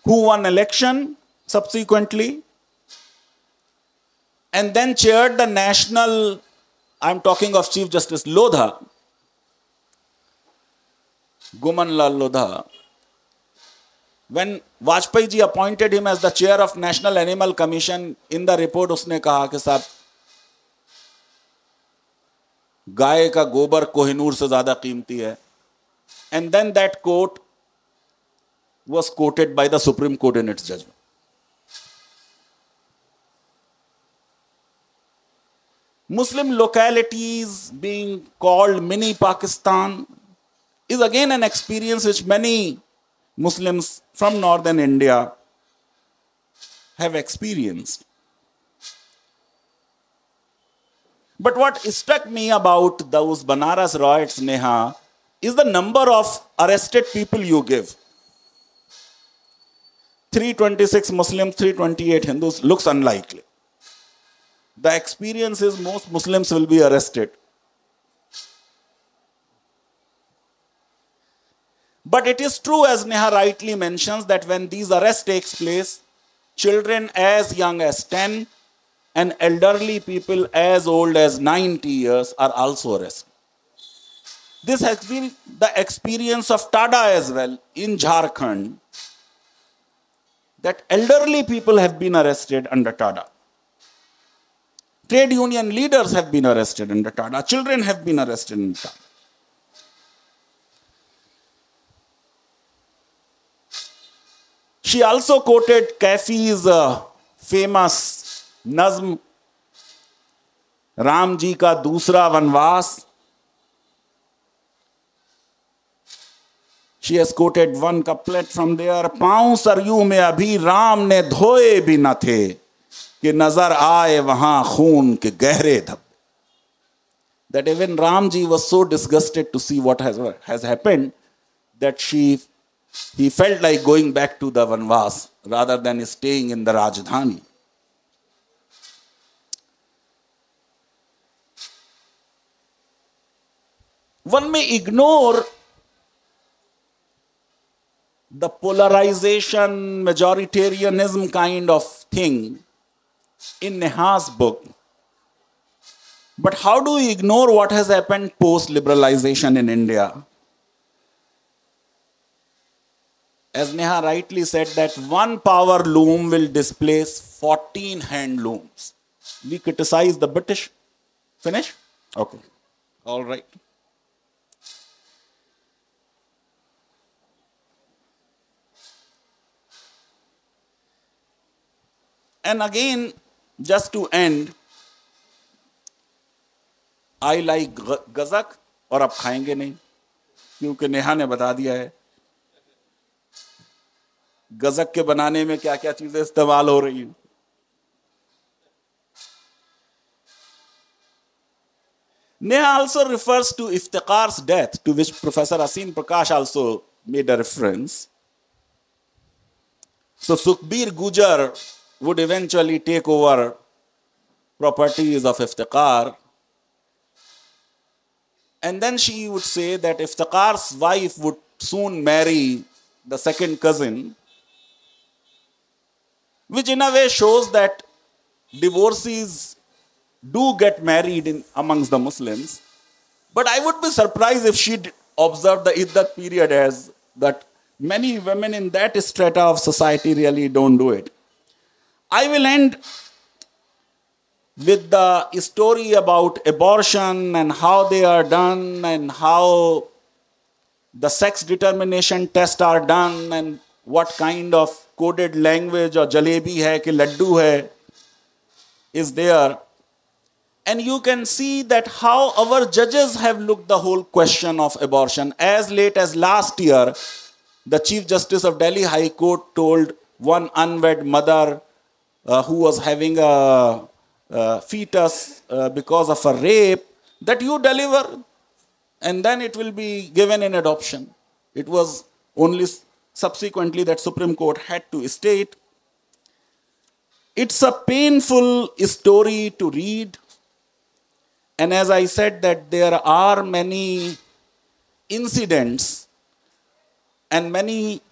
who won election subsequently and then chaired the national, I'm talking of Chief Justice Lodha, Guman Lal Lodha. When Vajpayee ji appointed him as the chair of National Animal Commission, in the report उसने कहा कि साहब गाय का गोबर कोहिनूर से ज्यादा कीमती है. And then that quote was quoted by the Supreme Court in its judgment. Muslim localities being called mini Pakistan is again an experience which many Muslims from northern India have experienced. But what struck me about those Banaras riots, Neha, is the number of arrested people you give. 326 Muslims, 328 Hindus looks unlikely. The experience is most Muslims will be arrested. But it is true, as Neha rightly mentions, that when these arrests take place, children as young as 10 and elderly people as old as 90 years are also arrested. This has been the experience of Tada as well in Jharkhand, that elderly people have been arrested under Tada. Trade union leaders have been arrested under Tada. Children have been arrested in Tada. She also quoted Kaifi's famous nazm, Ram ji ka dusra vanvas. She has quoted one couplet from there. पांव सरयू में अभी राम ने धोए भी न थे कि नजर आए वहां खून के गहरे धब्बे. That even Ramji was so disgusted to see what has happened that he felt like going back to the Vanvas rather than staying in the Rajdhani. One may ignore the polarization, majoritarianism kind of thing in Neha's book. But how do we ignore what has happened post-liberalization in India? As Neha rightly said, that one power loom will displace 14 hand looms. We criticize the British. Finish? Okay. All right. And again, just to end, I like gajak और अब खाएंगे नहीं क्योंकि नेहा ने बता दिया है गज़क के बनाने में क्या क्या चीजें इस्तेमाल हो रही हैं. Neha also refers to Iftikhar's death, to which Professor Asim Prakash also made a reference. So Sukhbir Gujar would eventually take over properties of Iftikhar. And then she would say that Iftikhar's wife would soon marry the second cousin, which in a way shows that divorcees do get married amongst the Muslims. But I would be surprised if she observed the Iddat period as that many women in that strata of society really don't do it. I will end with the story about abortion and how they are done and how the sex determination tests are done and what kind of coded language or jalebi hai ki laddu hai is there. And you can see that how our judges have looked the whole question of abortion. As late as last year, the Chief Justice of Delhi High Court told one unwed mother who was having a fetus because of a rape that you deliver and then it will be given in adoption. It was only subsequently that Supreme Court had to state. It's a painful story to read. And as I said that there are many incidents and many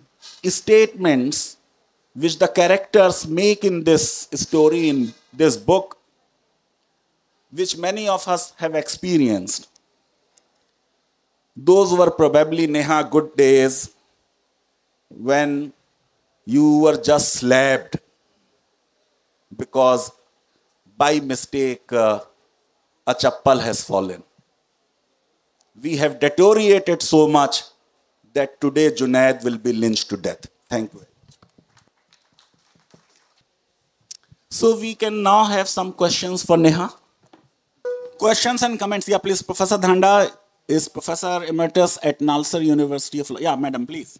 statements which the characters make in this story, in this book, which many of us have experienced. Those were probably, Neha, good days when you were just slapped because by mistake a chappal has fallen. We have deteriorated so much that today Junaid will be lynched to death. Thank you. So we can now have some questions for Neha. Questions and comments. Yeah, please. Professor Dhanda is Professor Emeritus at Nalsar University of Law. Yeah, madam, please.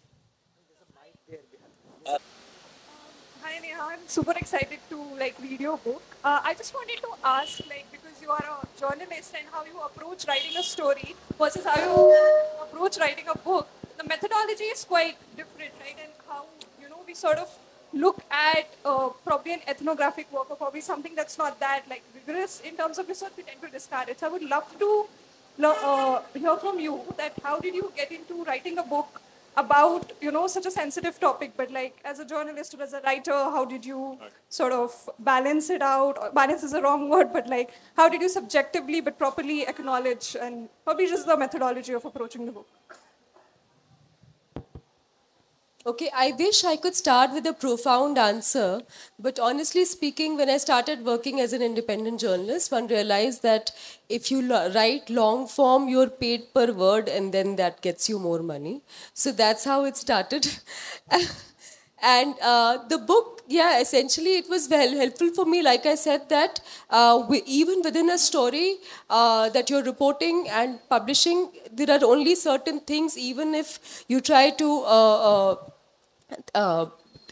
Hi Neha, I'm super excited to read your book. I just wanted to ask because you are a journalist and how you approach writing a story versus how you approach writing a book. The methodology is quite different, right? And how we sort of look at probably an ethnographic work or probably something that's not that rigorous in terms of research, we tend to discard it. So I would love to hear from you that how did you get into writing a book about such a sensitive topic, but as a journalist or as a writer, how did you sort of balance it out? Or balance is a wrong word, but how did you subjectively but properly acknowledge and probably just the methodology of approaching the book? Okay, I wish I could start with a profound answer, but honestly speaking, when I started working as an independent journalist, one realized that if you write long form, you're paid per word and then that gets you more money. So that's how it started. And the book, yeah, essentially it was well helpful for me. Like I said that even within a story that you're reporting and publishing, there are only certain things, even if you try to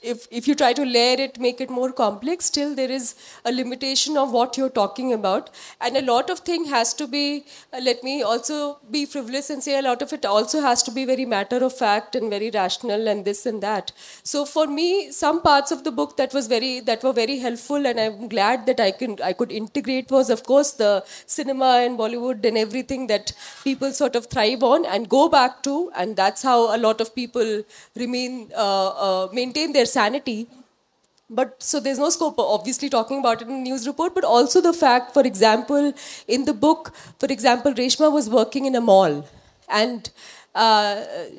if you try to layer it, make it more complex, still there is a limitation of what you're talking about. And a lot of thing has to be, let me also be frivolous and say a lot of it also has to be very matter of fact and very rational and this and that. So for me, some parts of the book that were very helpful and I'm glad that I could integrate was of course the cinema and Bollywood and everything that people sort of thrive on and go back to, and that's how a lot of people maintain their sanity. But so there's no scope of obviously talking about it in a news report, but also the fact, for example, in the book, for example, Reshma was working in a mall. And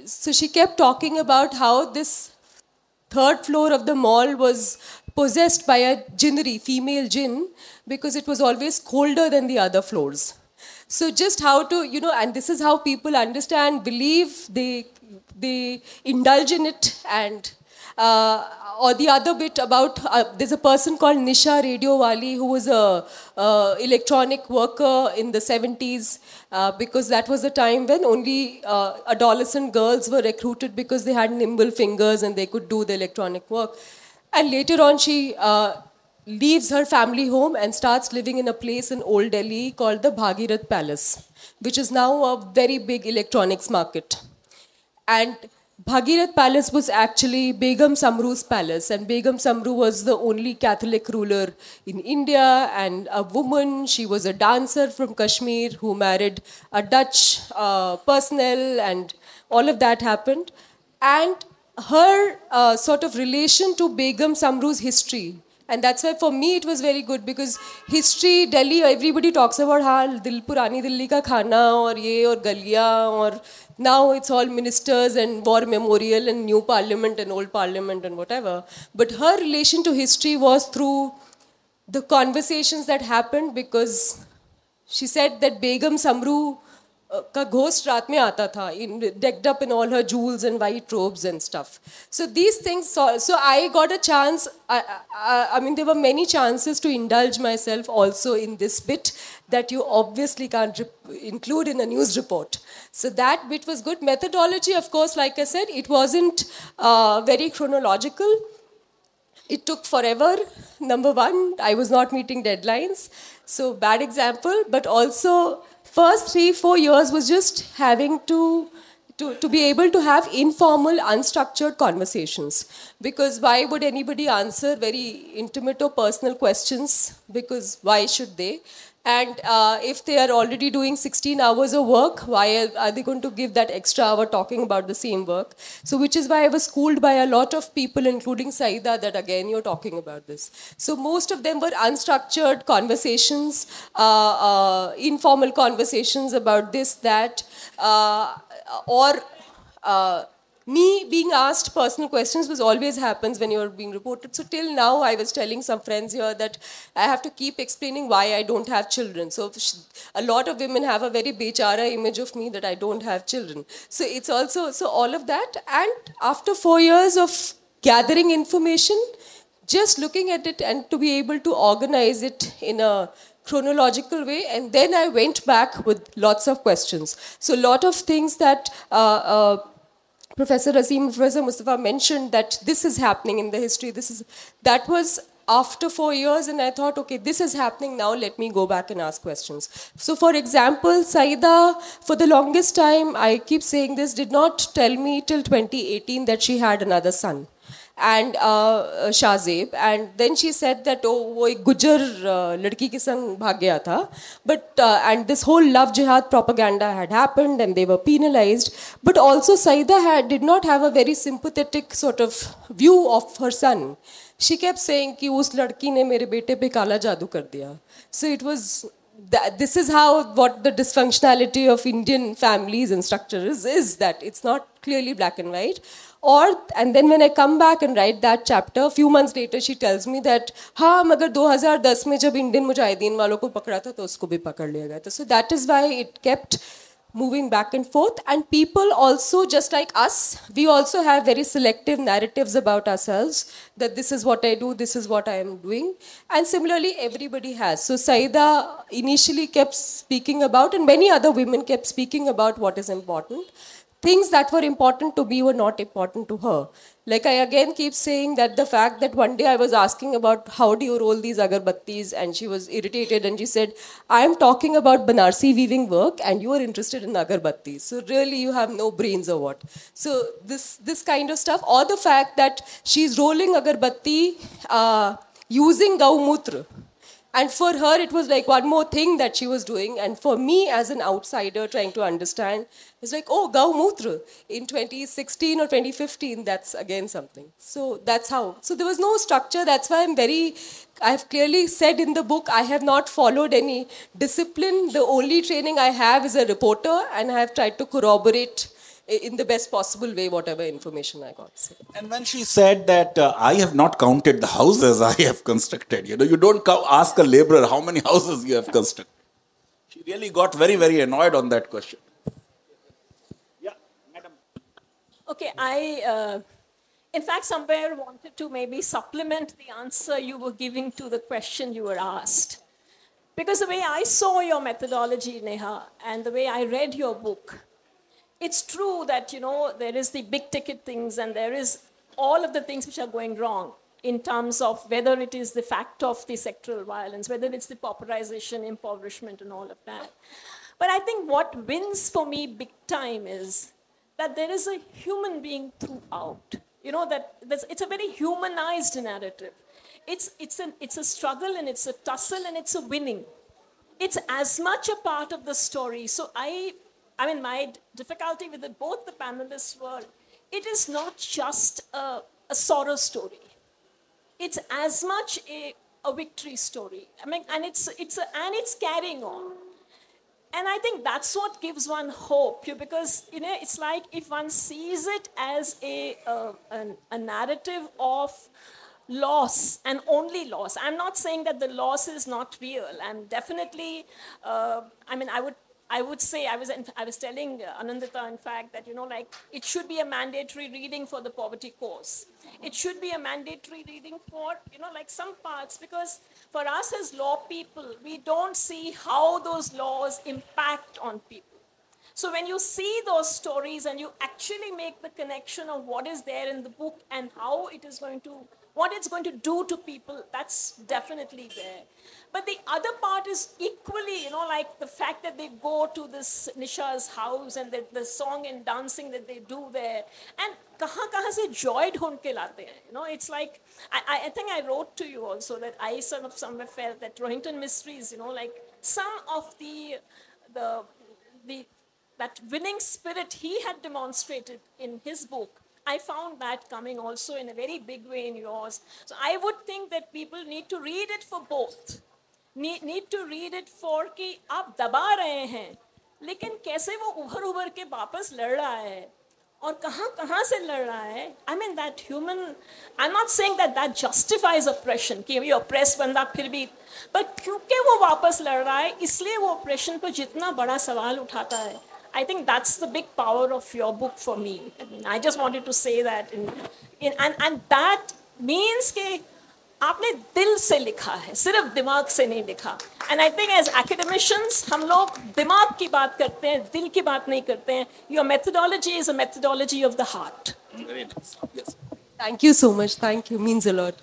so she kept talking about how this third floor of the mall was possessed by a jinnery, female jinn, because it was always colder than the other floors. So just how to, and this is how people understand, believe, they indulge in it, and or the other bit about, there's a person called Nisha Radiowali who was a electronic worker in the 70s because that was the time when only adolescent girls were recruited because they had nimble fingers and they could do the electronic work. And later on she leaves her family home and starts living in a place in Old Delhi called the Bhagirath Palace, which is now a very big electronics market. And Bhagirath Palace was actually Begum Samru's palace, and Begum Samru was the only Catholic ruler in India and a woman. She was a dancer from Kashmir who married a Dutch personnel, and all of that happened. And her sort of relation to Begum Samru's history, and that's why for me it was very good, because history, Delhi, everybody talks about how Purani Delhi ka khana or ye or galiya, or now it's all ministers and war memorial and new parliament and old parliament and whatever. But her relation to history was through the conversations that happened, because she said that Begum Samru का ghost रात में आता था, decked up in all her jewels and white robes and stuff. So these things, so I got a chance, I mean there were many chances to indulge myself also in this bit that you obviously can't include in a news report. So that bit was good. Methodology, of course, like I said, it wasn't very chronological. It took forever. Number one, I was not meeting deadlines. So bad example, but also first 3-4 years was just having to be able to have informal, unstructured conversations. Because why would anybody answer very intimate or personal questions? Because why should they? And if they are already doing 16 hours of work, why are they going to give that extra hour talking about the same work? So which is why I was schooled by a lot of people, including Saida, that again, you're talking about this. So most of them were unstructured conversations, informal conversations about this, that, or me being asked personal questions was always happens when you're being reported. So till now, I was telling some friends here that I have to keep explaining why I don't have children. So a lot of women have a very bechara image of me that I don't have children. So it's also, so all of that. And after 4 years of gathering information, just looking at it and to be able to organize it in a chronological way, and then I went back with lots of questions. So a lot of things that Professor Azim, Professor Mustafa mentioned, that this is happening in the history. That was after 4 years, and I thought, okay, this is happening now, let me go back and ask questions. So for example, Saida, for the longest time, I keep saying this, did not tell me till 2018 that she had another son. And Shahzeb, and then she said that, oh, वो एक गुजर लड़की के संग भाग गया था, but and this whole love jihad propaganda had happened and they were penalized. But also Saida did not have a very sympathetic sort of view of her son. She kept saying कि उस लड़की ने मेरे बेटे पे काला जादू कर दिया. So it was this is how what the dysfunctionality of Indian families and structure is that it's not clearly black and white. And then when I come back and write that chapter, a few months later she tells me that हाँ मगर 2010 में जब Indian Mujahideen वालों को पकड़ा था तो उसको भी पकड़ लिया गया था. So that is why it kept moving back and forth. And people also, just like us, we also have very selective narratives about ourselves, that this is what I do, this is what I am doing. And similarly, everybody has. So Saida initially kept speaking about, and many other women kept speaking about what is important. Things that were important to me were not important to her. Like I again keep saying that the fact that one day I was asking about how do you roll these agarbattis, and she was irritated and she said, I am talking about Banarsi weaving work and you are interested in agarbattis. So really you have no brains or what? So this kind of stuff, or the fact that she's rolling agarbatti using gaumutra. And for her, it was like one more thing that she was doing. And for me, as an outsider trying to understand, it's like, oh, Gaumutra. In 2016 or 2015, that's again something. So that's how. So there was no structure. That's why I've clearly said in the book, I have not followed any discipline. The only training I have is a reporter, and I have tried to corroborate in the best possible way whatever information I got. So. And when she said that I have not counted the houses I have constructed, you don't ask a laborer how many houses you have constructed. She really got very, very annoyed on that question. Yeah, madam. Okay, I, in fact, somewhere wanted to maybe supplement the answer you were giving to the question you were asked. Because the way I saw your methodology, Neha, and the way I read your book, it's true that, there is the big ticket things and there is all of the things which are going wrong in terms of whether it is the fact of the sectoral violence, whether it's the pauperization, impoverishment, and all of that. But I think what wins for me big time is that there is a human being throughout. That it's a very humanized narrative. It's a struggle and it's a tussle and it's a winning. It's as much a part of the story. So I mean, my difficulty with both the panelists were, it is not just a sorrow story. It's as much a victory story. I mean, and it's carrying on. And I think that's what gives one hope, because it's like if one sees it as a narrative of loss and only loss. I'm not saying that the loss is not real. I'm definitely, I would I would say, I was telling Anandita, in fact, that, like, it should be a mandatory reading for the poverty course. It should be a mandatory reading for, like some parts, because for us as law people, we don't see how those laws impact on people. So when you see those stories and you actually make the connection of what is there in the book and how it is going to, what it's going to do to people, that's definitely there. But the other part is equally, like the fact that they go to this Nisha's house and the song and dancing that they do there. And kahan se joy dhund ke late hain. It's like, I think I wrote to you also that I sort of somewhere felt that Rohinton Mysteries, like some of that winning spirit he had demonstrated in his book, I found that coming also in a very big way in yours. So I would think that people need to read it for both. Need to read it for कि आप दबा रहे हैं, लेकिन कैसे वो उभर के वापस लड़ रहा है और कहाँ से लड़ रहा है. I mean that human, I'm not saying that justifies oppression कि ये oppress बंदा फिर भी, but क्योंकि वो वापस लड़ रहा है इसलिए वो oppression पर जितना बड़ा सवाल उठाता है. I think that's the big power of your book for me. I mean, I just wanted to say that, and that means कि आपने दिल से लिखा है, सिर्फ दिमाग से नहीं लिखा. And I think as academicians, हम लोग दिमाग की बात करते हैं, दिल की बात नहीं करते हैं. Your methodology is a methodology of the heart. Very nice. Yes. Thank you so much. Thank you. Means a lot.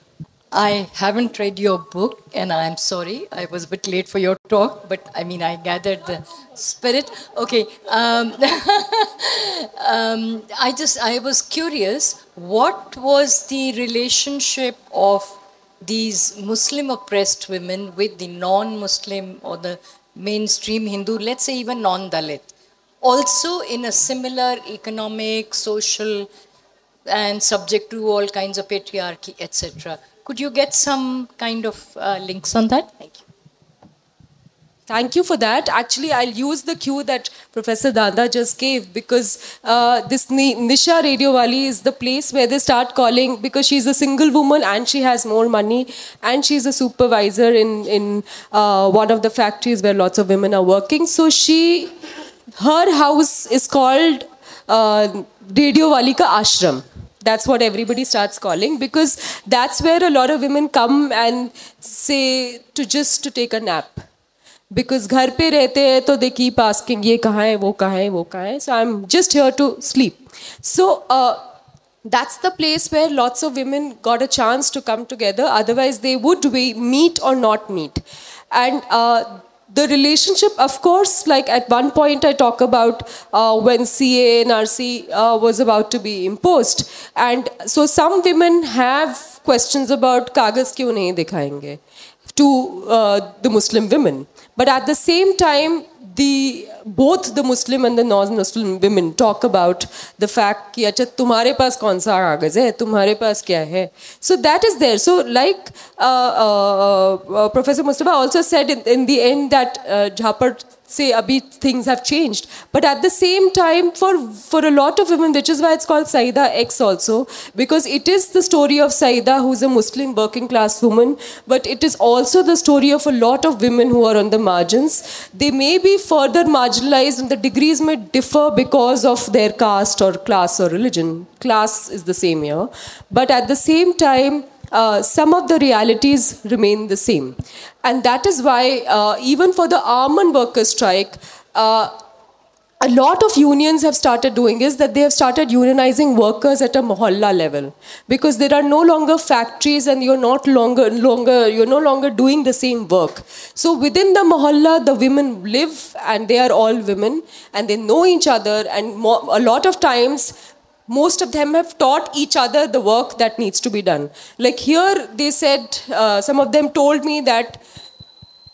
I haven't read your book, and I'm sorry. I was a bit late for your talk, but I mean, I gathered the spirit. Okay. I was curious, what was the relationship of these Muslim oppressed women with the non-Muslim or the mainstream Hindu, let's say even non-Dalit, also in a similar economic, social, and subject to all kinds of patriarchy, etc. Could you get some kind of links on that? Thank you. Thank you for that. Actually, I'll use the cue that Professor Danda just gave, because this Nisha Radio Wali is the place where they start calling, because she's a single woman and she has more money and she's a supervisor in one of the factories where lots of women are working. So her house is called Radio Wali Ka Ashram. That's what everybody starts calling, because that's where a lot of women come and say to take a nap. Because घर पे रहते हैं तो they keep asking ये कहाँ है वो कहाँ है वो कहाँ है. So I'm just here to sleep. So that's the place where lots of women got a chance to come together. Otherwise they would meet or not meet. And the relationship, of course, like at one point I talk about when CA and RC was about to be imposed. And so some women have questions about कागज क्यों नहीं दिखाएंगे to the Muslim women. But at the same time, both the Muslim and the non-Muslim women talk about the fact कि अच्छा तुम्हारे पास कौन सा कागज है, तुम्हारे पास क्या है. So that is there. So like Professor Mustafa also said in the end that Jhapar say abhi things have changed, but at the same time for a lot of women, which is why it's called Saida X also, because it is the story of Saida, who's a Muslim working class woman, but it is also the story of a lot of women who are on the margins. They may be further marginalized and the degrees may differ because of their caste or class or religion. Class is the same here, but at the same time some of the realities remain the same. And that is why even for the almond workers strike, a lot of unions have started doing is that they have started unionizing workers at a mohalla level, because there are no longer factories and you're no longer doing the same work. So within the mohalla, the women live and they are all women and they know each other, and a lot of times most of them have taught each other the work that needs to be done. Like here, they said, some of them told me that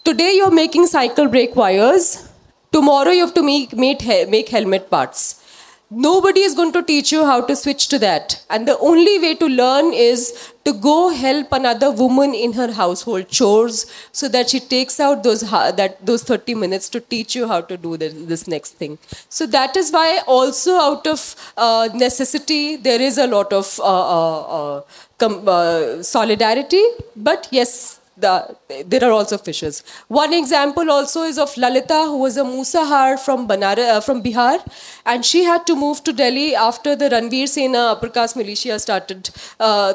today you're making cycle brake wires, tomorrow you have to make helmet parts. Nobody is going to teach you how to switch to that. And the only way to learn is to go help another woman in her household chores so that she takes out those 30 minutes to teach you how to do this next thing. So that is why also out of necessity, there is a lot of solidarity. But yes, there are also fissures. One example also is of Lalita, who was a Musahar from Bihar, and she had to move to Delhi after the Ranveer Sena upper caste militia started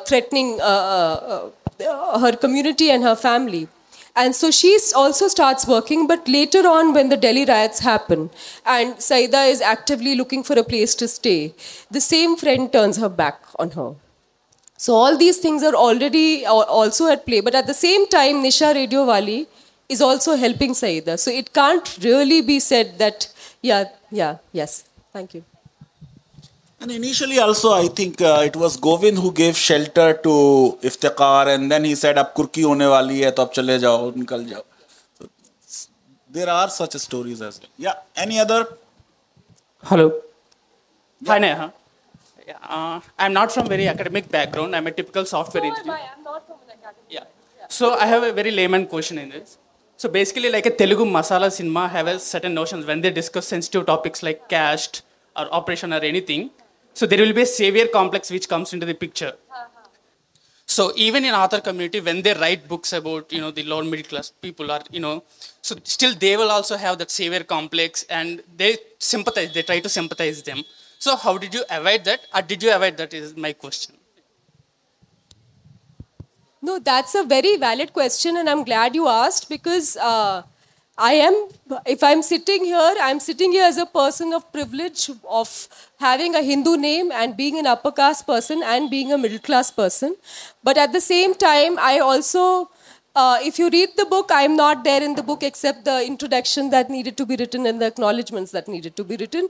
threatening her community and her family. And so she also starts working, but later on when the Delhi riots happen and Saida is actively looking for a place to stay, the same friend turns her back on her. So all these things are already also at play, but at the same time, Nisha Radio Wali is also helping Saida. So it can't really be said that, yes, thank you. And initially also, I think it was Govind who gave shelter to Iftikhar, and then he said, "Ab kurki hone wali hai, to ab chale jao, nikal jao." So, there are such stories as well. Yeah, any other? Hello. Yeah. Hi, Neha. I'm not from very academic background. I'm a typical software engineer. I'm not from an academic. Yeah. So I have a very layman question in this. So basically, like a Telugu masala cinema have a certain notions when they discuss sensitive topics like caste or oppression or anything. So there will be a savior complex which comes into the picture. So even in author community, when they write books about, the lower middle class people are, so still they will also have that savior complex and they sympathize, they try to sympathize them. So how did you avoid that? Or did you avoid that is my question. No, that's a very valid question, and I'm glad you asked, because if I'm sitting here as a person of privilege of having a Hindu name and being an upper caste person and being a middle class person. But at the same time, I also, if you read the book, I'm not there in the book except the introduction that needed to be written and the acknowledgements that needed to be written.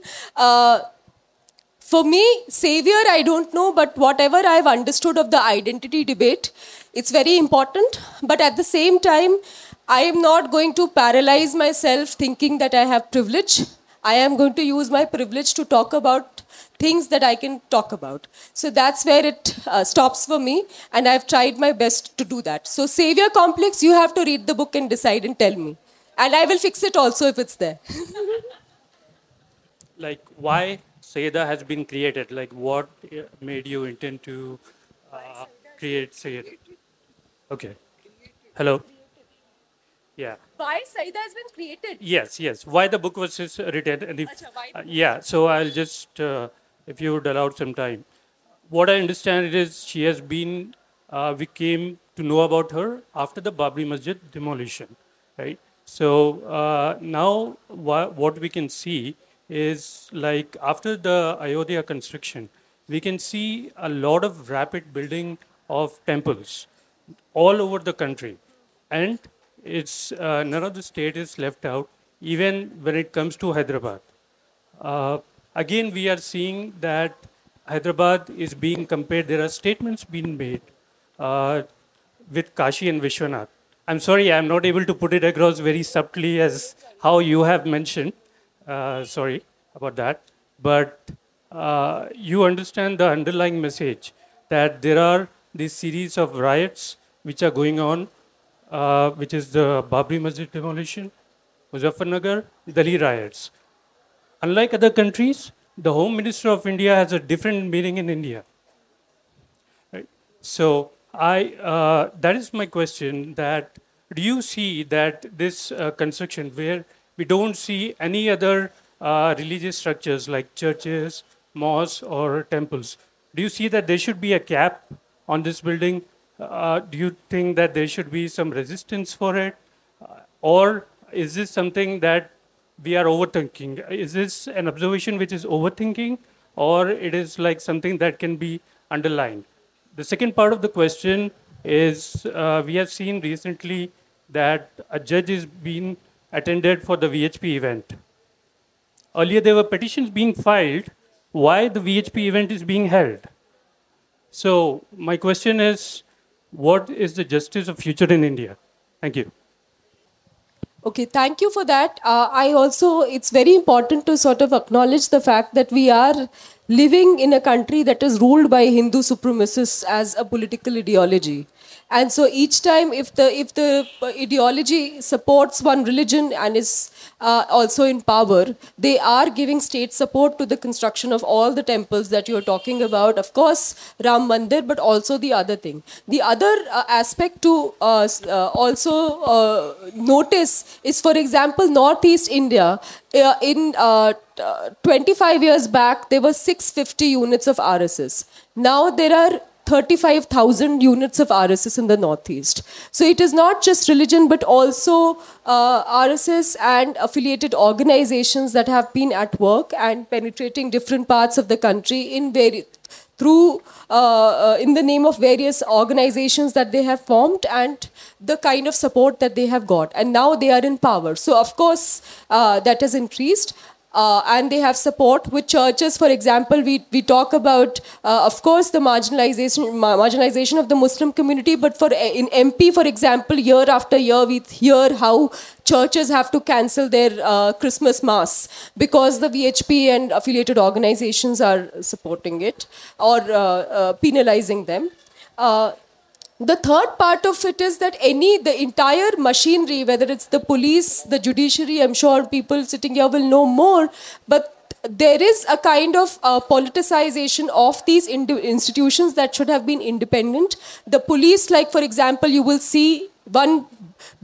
For me, savior, I don't know, but whatever I've understood of the identity debate, it's very important. But at the same time, I am not going to paralyze myself thinking that I have privilege. I am going to use my privilege to talk about things that I can talk about. So that's where it stops for me, and I've tried my best to do that. So savior complex, you have to read the book and decide and tell me. And I will fix it also if it's there. Like, why Sayyida has been created? Like, what made you intend to create Sayyida? Okay. Hello. Yeah. Why Saida has been created? Yes. Why the book was written? And yeah. So I'll just, if you would allow some time. What I understand is she has been. We came to know about her after the Babri Masjid demolition, right? So now what we can see is, like, after the Ayodhya construction, we can see a lot of rapid building of temples all over the country, and it's none of the state is left out, even when it comes to Hyderabad. Again, we are seeing that Hyderabad is being compared. There are statements being made with Kashi and Vishwanath. I'm sorry, I'm not able to put it across very subtly as how you have mentioned. Sorry about that. But you understand the underlying message that there are this series of riots which are going on, which is the Babri Masjid demolition, Muzaffarnagar, Delhi riots. Unlike other countries, the Home Minister of India has a different meaning in India. Right? So that is my question, that do you see that this construction where we don't see any other religious structures like churches, mosques or temples, do you see that there should be a cap on this building? Do you think that there should be some resistance for it? Or is this something that we are overthinking? Is this an observation which is overthinking, or it is like something that can be underlined? The second part of the question is, we have seen recently that a judge is being attended for the VHP event. Earlier there were petitions being filed why the VHP event is being held. So my question is, what is the justice of future in India? Thank you. Okay, thank you for that. It's very important to sort of acknowledge the fact that we are living in a country that is ruled by Hindu supremacists as a political ideology. And so each time, if the ideology supports one religion and is also in power, they are giving state support to the construction of all the temples that you are talking about. Of course, Ram Mandir, but also the other thing. The other aspect to also notice is, for example, Northeast India. In 25 years back, there were 650 units of RSS. Now there are 35,000 units of RSS in the Northeast. So it is not just religion, but also RSS and affiliated organizations that have been at work and penetrating different parts of the country in the name of various organizations that they have formed and the kind of support that they have got. And now they are in power. So of course, that has increased. And they have support with churches. For example, we talk about, of course, the marginalization of the Muslim community, but in MP, for example, year after year, we hear how churches have to cancel their Christmas mass because the VHP and affiliated organizations are supporting it or penalizing them. The third part of it is that the entire machinery, whether it's the police, the judiciary, I'm sure people sitting here will know more, but there is a kind of politicization of these institutions that should have been independent. The police, like for example, you will see one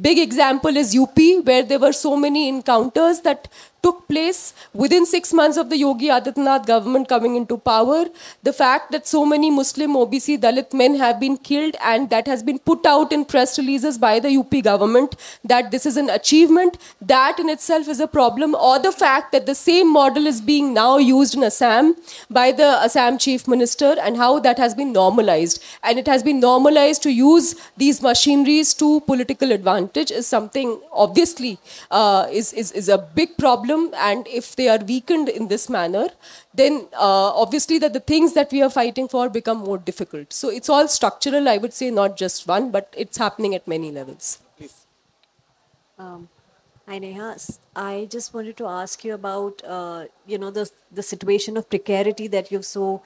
big example is UP, where there were so many encounters that took place within 6 months of the Yogi Adityanath government coming into power. The fact that so many Muslim, OBC, Dalit men have been killed, and that has been put out in press releases by the UP government, that this is an achievement, that in itself is a problem. Or the fact that the same model is being now used in Assam by the Assam Chief Minister, and how that has been normalized. And it has been normalized to use these machineries to political advantage is something obviously is a big problem. And if they are weakened in this manner, then obviously that the things that we are fighting for become more difficult. So it's all structural, I would say, not just one, but it's happening at many levels. Please. Hi Neha, I just wanted to ask you about the situation of precarity that you've so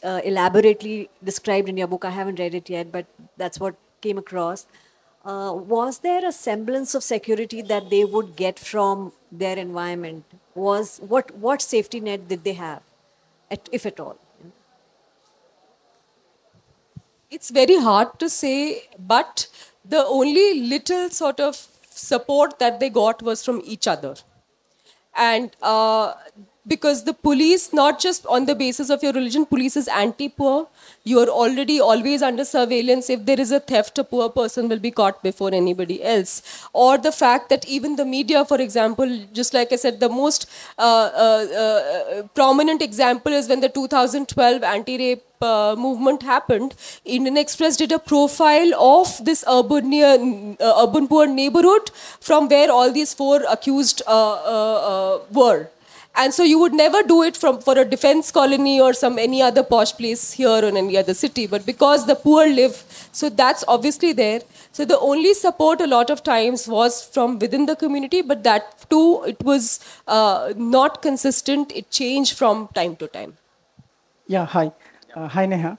elaborately described in your book. I haven't read it yet, but that's what came across. Was there a semblance of security that they would get from their environment? What safety net did they have, if at all? It's very hard to say, but the only little sort of support that they got was from each other. And because the police, not just on the basis of your religion, police is anti-poor. You are already always under surveillance. If there is a theft, a poor person will be caught before anybody else. Or the fact that even the media, for example, just like I said, the most prominent example is when the 2012 anti-rape movement happened. Indian Express did a profile of this urban poor neighborhood from where all these 4 accused were. And so you would never do it for a defense colony or any other posh place here or in any other city, but because the poor live, so that's obviously there. So the only support a lot of times was from within the community, but that too, it was not consistent. It changed from time to time. Yeah, hi. Hi, Neha.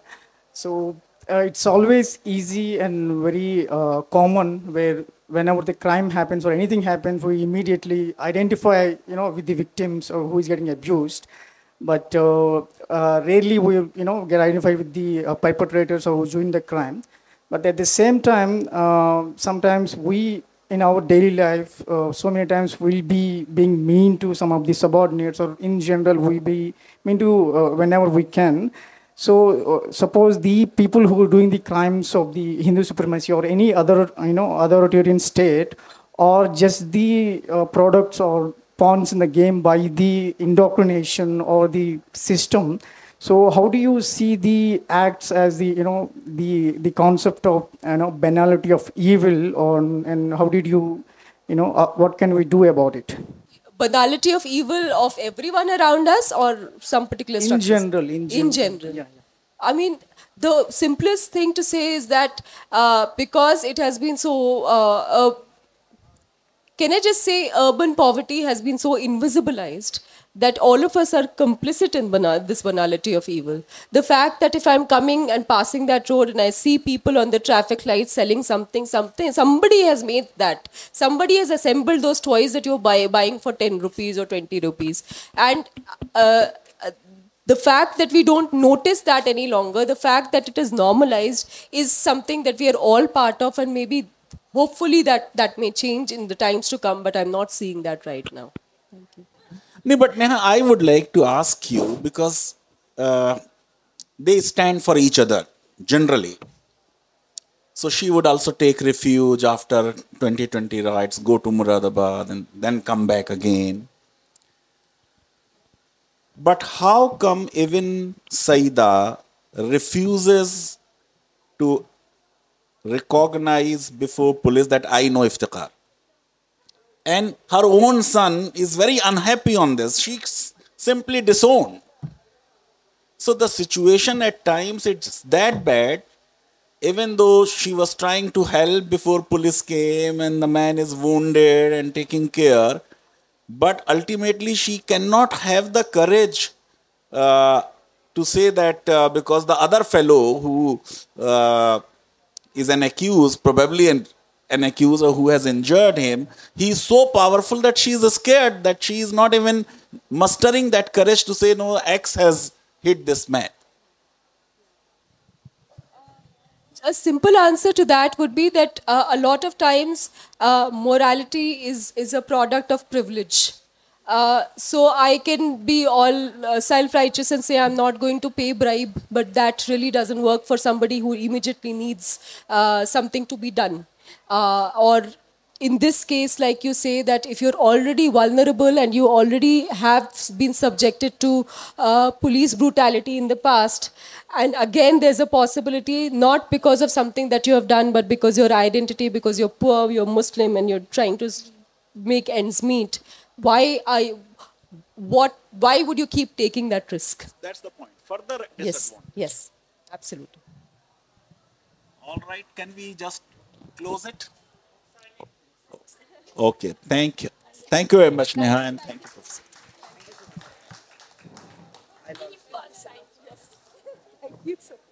So it's always easy and very common where whenever the crime happens or anything happens, we immediately identify, with the victims or who is getting abused. But rarely we, get identified with the perpetrators or who's doing the crime. But at the same time, sometimes we, in our daily life, so many times we'll be being mean to some of the subordinates, or in general, we'll be mean to whenever we can. So suppose the people who are doing the crimes of the Hindu supremacy or any other, authoritarian state, or just the products or pawns in the game by the indoctrination or the system. So how do you see the acts as the, the concept of, banality of evil, and how did you, what can we do about it? Banality of evil of everyone around us, or some particular structures? In general. Yeah. I mean, the simplest thing to say is that because it has been so, can I just say urban poverty has been so invisibilized that all of us are complicit in this banality of evil. The fact that if I'm coming and passing that road and I see people on the traffic light selling something, somebody has made that. Somebody has assembled those toys that you're buying for 10 rupees or 20 rupees. And the fact that we don't notice that any longer, the fact that it is normalized is something that we are all part of, and maybe, hopefully, that may change in the times to come, but I'm not seeing that right now. Thank you. No, but Neha, I would like to ask you, because they stand for each other, generally. So she would also take refuge after 2020 riots, go to Muradabad and then come back again. But how come even Saida refuses to recognize before police that I know Iftikhar? And her own son is very unhappy on this. She's simply disowned. So the situation at times, it's that bad, even though she was trying to help before police came and the man is wounded and taking care. But ultimately, she cannot have the courage to say that because the other fellow who is an accused, probably an accuser who has injured him, he is so powerful that she is scared, that she is not even mustering that courage to say, no, X has hit this man. A simple answer to that would be that a lot of times morality is a product of privilege. So I can be all self-righteous and say I'm not going to pay bribe, but that really doesn't work for somebody who immediately needs something to be done. Or in this case, like you say, that if you're already vulnerable and you already have been subjected to police brutality in the past, and again there's a possibility, not because of something that you have done, but because your identity, because you're poor, you're Muslim, and you're trying to make ends meet, why would you keep taking that risk? That's the point. Further disadvantage. Yes, absolutely. All right, can we just close it? Okay, thank you. Thank you very much, Neha, and thank you, Professor. Thank you so much.